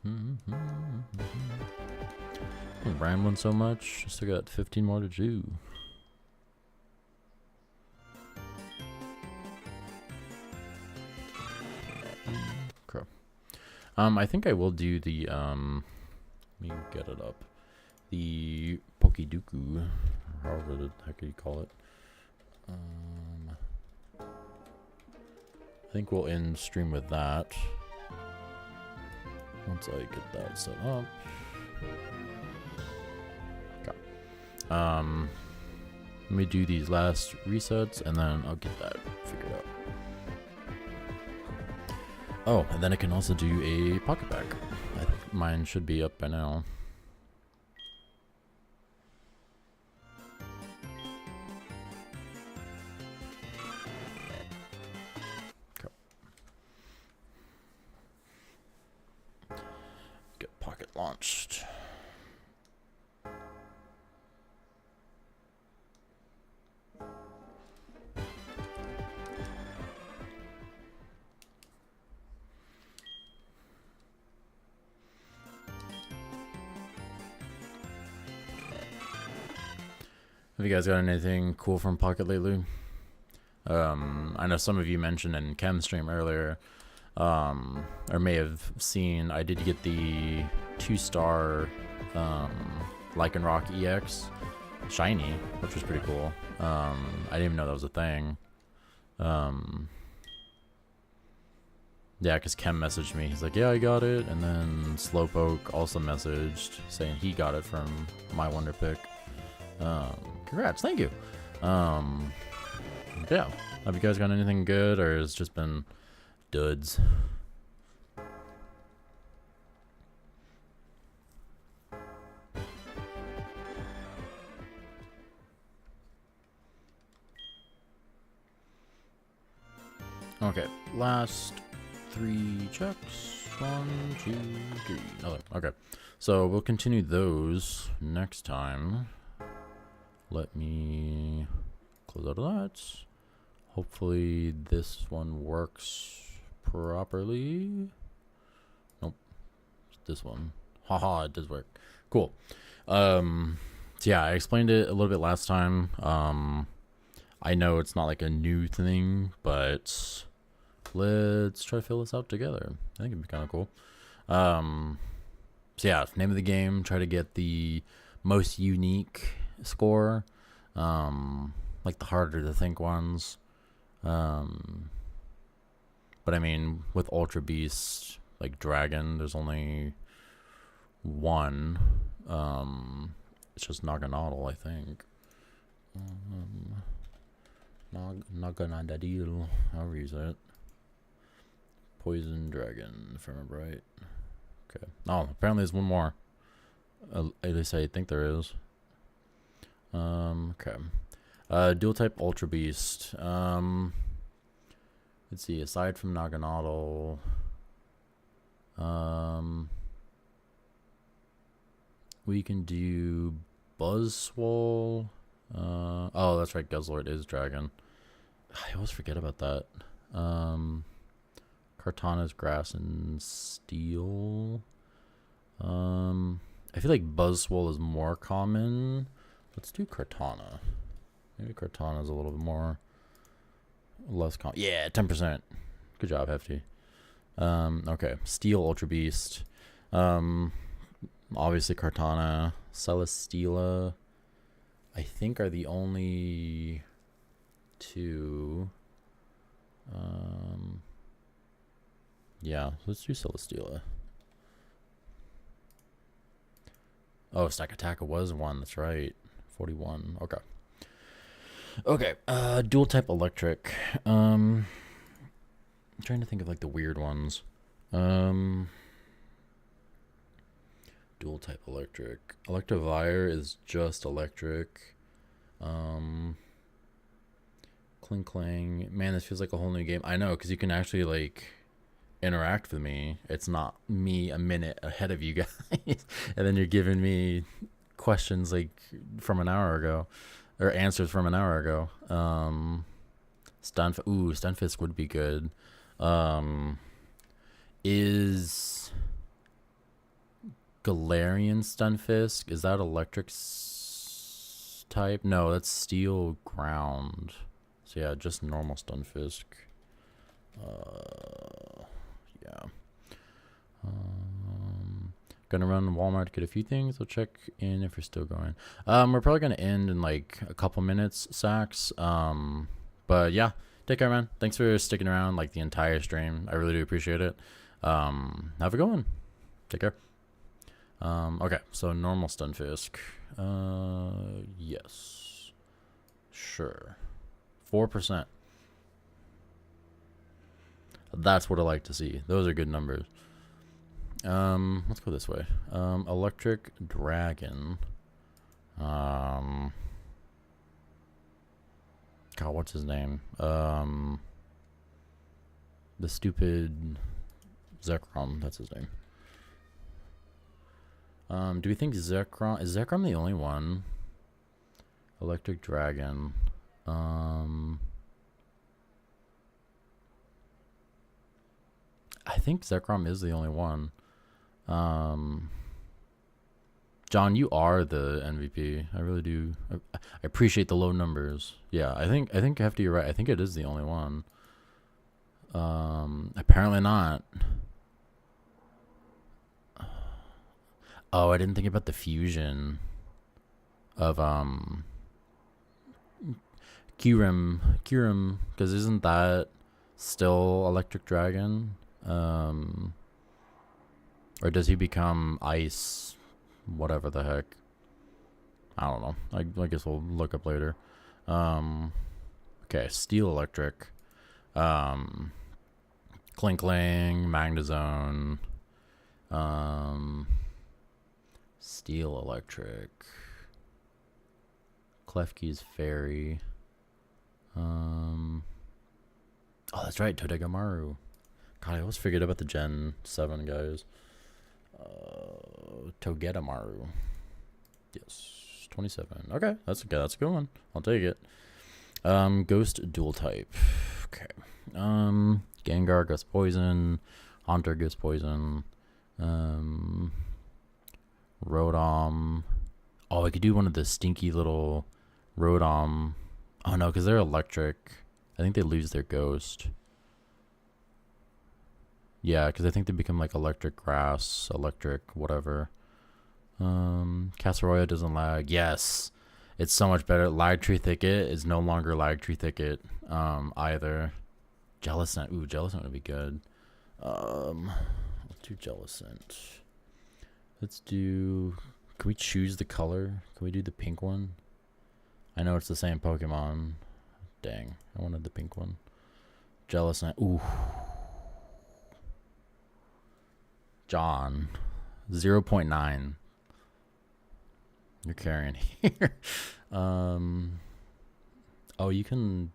I'm rambling so much. I still got 15 more to do. Okay. I think I will do the let me get it up. The Pokeduku, however the heck you call it. I think we'll end stream with that. Once I get that set up. Okay. Let me do these last resets and then I'll get that figured out. Oh, and then I can also do a pocket pack. I think mine should be up by now. Launched. Have you guys got anything cool from Pocket lately? I know some of you mentioned in Chem's stream earlier, or may have seen, I did get the 2-star Lycanroc EX shiny, which was pretty cool. I didn't even know that was a thing. Yeah, because Chem messaged me. He's like, yeah, I got it. And then Slowpoke also messaged saying he got it from my Wonder Pick. Congrats, thank you. Yeah, have you guys got anything good, or has it just been duds? Okay, last 3 checks. 1, 2, 3. Another. Okay, so we'll continue those next time. Let me close out of that. Hopefully this one works properly. Nope, it's this one. Haha, it does work. Cool. So yeah, I explained it a little bit last time. I know it's not like a new thing, but let's try to fill this out together. I think it'd be kind of cool. So yeah, name of the game, try to get the most unique score. Like the harder to think ones. But I mean, with Ultra Beast, like Dragon, there's only one. It's just Naganadel, I think. Naganadel, however you say it. Poison Dragon, if I remember right. Okay. Oh, apparently there's one more. At least I think there is. Okay. Dual type Ultra Beast. Let's see. Aside from Naganadel, we can do Buzzwole. Oh, that's right. Guzzlord is Dragon. I always forget about that. Kartana's Grass and Steel. I feel like Buzzwole is more common. Let's do Kartana. Maybe Kartana is a little bit more less common. Yeah, 10%. Good job, Hefty. Okay, Steel Ultra Beast. Obviously Kartana, Celesteela, I think are the only two. Yeah, let's do Celesteela. Oh, Stack Attack was one. That's right. 41. Okay. Okay. Dual type Electric. I'm trying to think of like the weird ones. Dual type Electric. Electivire is just Electric. Cling Clang. Man, this feels like a whole new game. I know, because you can actually like interact with me. It's not me a minute ahead of you guys and then you're giving me questions like from an hour ago or answers from an hour ago. Stunfisk would be good. Is Galarian Stunfisk, is that electric type? No, that's steel ground. So yeah, just normal Stunfisk. Yeah. Gonna run Walmart to get a few things. I'll check in if you're still going. We're probably gonna end in like a couple minutes, Sax. But yeah, take care, man. Thanks for sticking around like the entire stream. I really do appreciate it. Have a good one. Take care. Okay, so normal Stunfisk. Yes. Sure. 4%. That's what I like to see. Those are good numbers. Let's go this way. Electric Dragon. God, what's his name? The stupid Zekrom, that's his name. Do we think Zekrom, is Zekrom the only one? Electric Dragon. I think Zekrom is the only one. John, you are the MVP. I really do. I appreciate the low numbers. Yeah, I think Hefty, you're right. I think it is the only one. Apparently not. Oh, I didn't think about the fusion of Kyurem, because isn't that still Electric Dragon? Or does he become ice, whatever the heck? I don't know. I guess we'll look up later. Okay, Steel Electric. Cling Clang, Magnezone. Steel Electric. Klefki's Fairy. Oh, that's right, Todegamaru. God, I always forget about the Gen 7 guys. Togedemaru. Yes, 27. Okay, that's okay. That's a good one. I'll take it. Ghost dual type. Okay. Gengar goes poison. Haunter goes poison. Rotom. Oh, I could do one of the stinky little Rotom Oh no, because they're electric. I think they lose their ghost. Yeah, because I think they become like electric grass, electric whatever. Casseroya doesn't lag. Yes, it's so much better. Lag Tree Thicket is no longer Lag Tree Thicket either. Jellicent. Ooh, Jellicent would be good. Let's do Jellicent. Let's do... Can we choose the color? Can we do the pink one? I know it's the same Pokemon. Dang, I wanted the pink one. Jellicent. Ooh. John. 0.9. You're carrying here. Oh, you can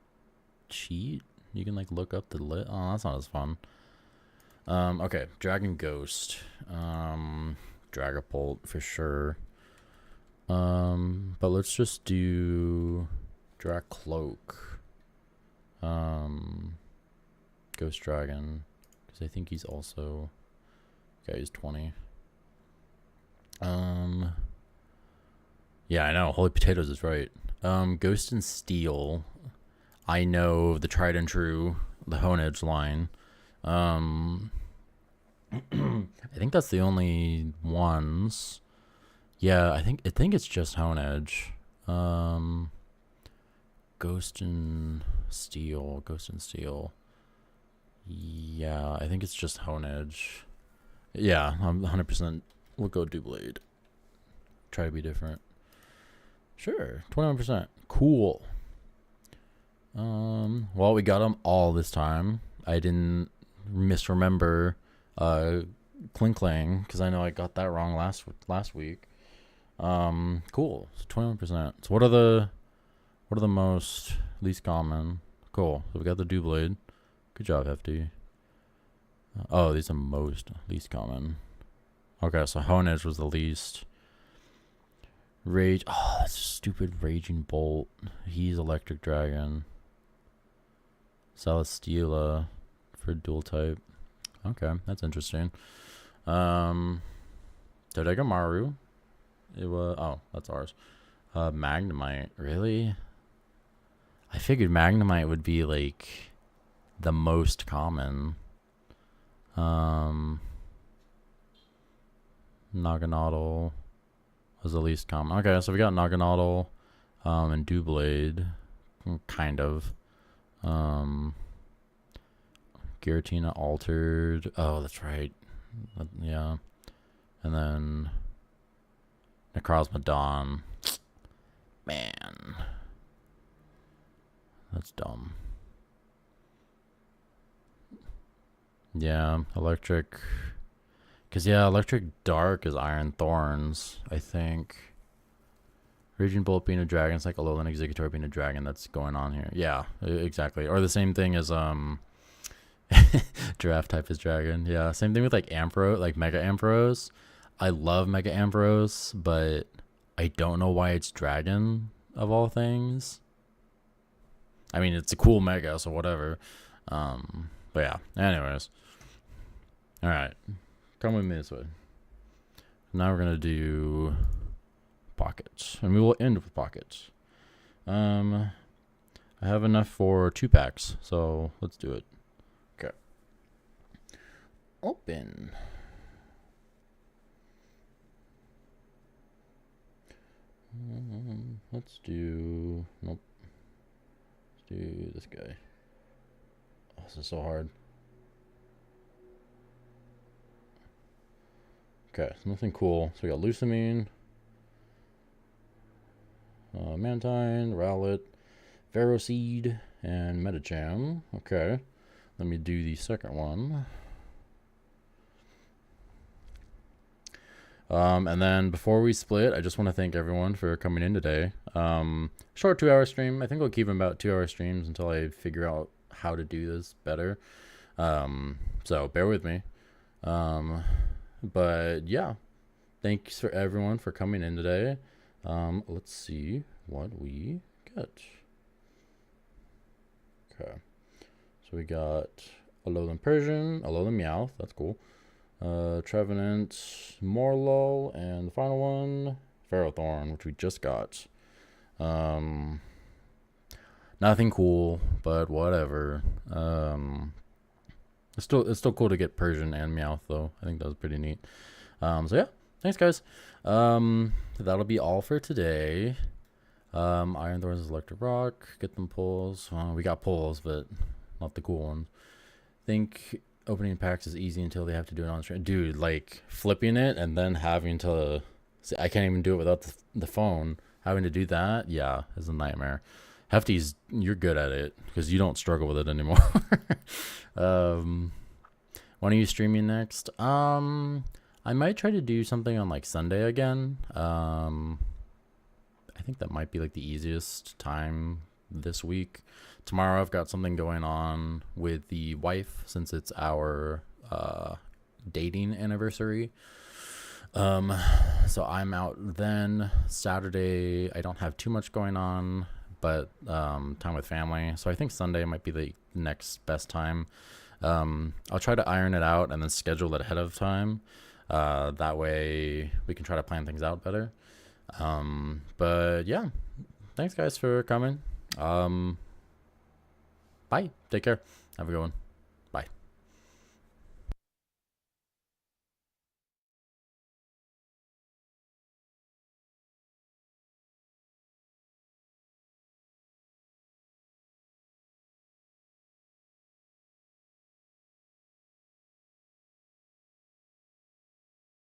cheat? You can like look up the lit. Oh, that's not as fun. Okay, Dragon Ghost. Dragapult for sure. But let's just do Dracloak. Ghost Dragon. Because I think he's also... Okay, he's 20. Yeah, I know. Holy Potatoes is right. Ghost and Steel. I know the tried and true, the Honedge line. I think that's the only ones. Yeah, I think it's just Honedge. Ghost and Steel. Yeah, I think it's just Honedge. Yeah, I'm 100%. We'll go Doublade. Try to be different. Sure, 21%. Cool. Well, we got them all this time. I didn't misremember Klinklang because I know I got that wrong last week. Cool. So 21%. So what are the most least common? Cool. So we got the Doublade. Good job, Hefty. Oh, these are most least common. Okay, so Honedge was the least. Rage. Oh, that's stupid Raging Bolt. He's Electric Dragon. Celesteela for dual type. Okay, that's interesting. Dodegamaru. It was... Oh, that's ours. Magnemite. Really? I figured Magnemite would be like the most common. Naganadel was the least common. Okay, so we got Naganadel and Doublade, kind of. Giratina Altered. Oh, that's right. Yeah. And then Necrozma. Man. That's dumb. Yeah, electric. Because, yeah, electric dark is Iron Thorns, I think. Raging Bolt being a dragon, it's like Alolan Exeggutor being a dragon that's going on here. Yeah, exactly. Or the same thing as Giraffe type is dragon. Yeah, same thing with like Ampharos, like Mega Ampharos. I love Mega Ampharos, but I don't know why it's dragon of all things. I mean, it's a cool Mega, so whatever. But yeah, anyways. Alright. Come with me this way. Now we're gonna do pockets. And we will end with pockets. I have enough for 2 packs, so let's do it. Okay. Open. Let's do... Nope. Let's do this guy. Oh, this is so hard. Okay, so nothing cool. So we got Lusamine, Mantine, Rowlet, Ferroseed, and Metacham. Okay, let me do the second one. And then before we split, I just want to thank everyone for coming in today. Short 2-hour stream. I think I'll keep them about 2-hour streams until I figure out how to do this better. So bear with me. But yeah, thanks for everyone for coming in today. Let's see what we get. Okay, so we got Alolan Persian, Alolan Meowth, that's cool. Trevenant, Morlo, and the final one, Ferrothorn, which we just got. Nothing cool, but whatever. It's still cool to get Persian and Meowth though. I think that was pretty neat. So yeah, thanks guys. That'll be all for today. Iron Thorns, Electric Rock, get them pulls. We got pulls, but not the cool ones. Think opening packs is easy until they have to do it on stream. Dude, like flipping it and then having to, see, I can't even do it without the phone. Having to do that, yeah, is a nightmare. Hefty's, you're good at it because you don't struggle with it anymore. When are you streaming next? I might try to do something on like Sunday again. I think that might be like the easiest time this week. Tomorrow I've got something going on with the wife since it's our dating anniversary. So I'm out then. Saturday I don't have too much going on, but time with family. So I think Sunday might be the next best time. I'll try to iron it out and then schedule it ahead of time. That way we can try to plan things out better. But yeah, thanks guys for coming. Bye. Take care. Have a good one.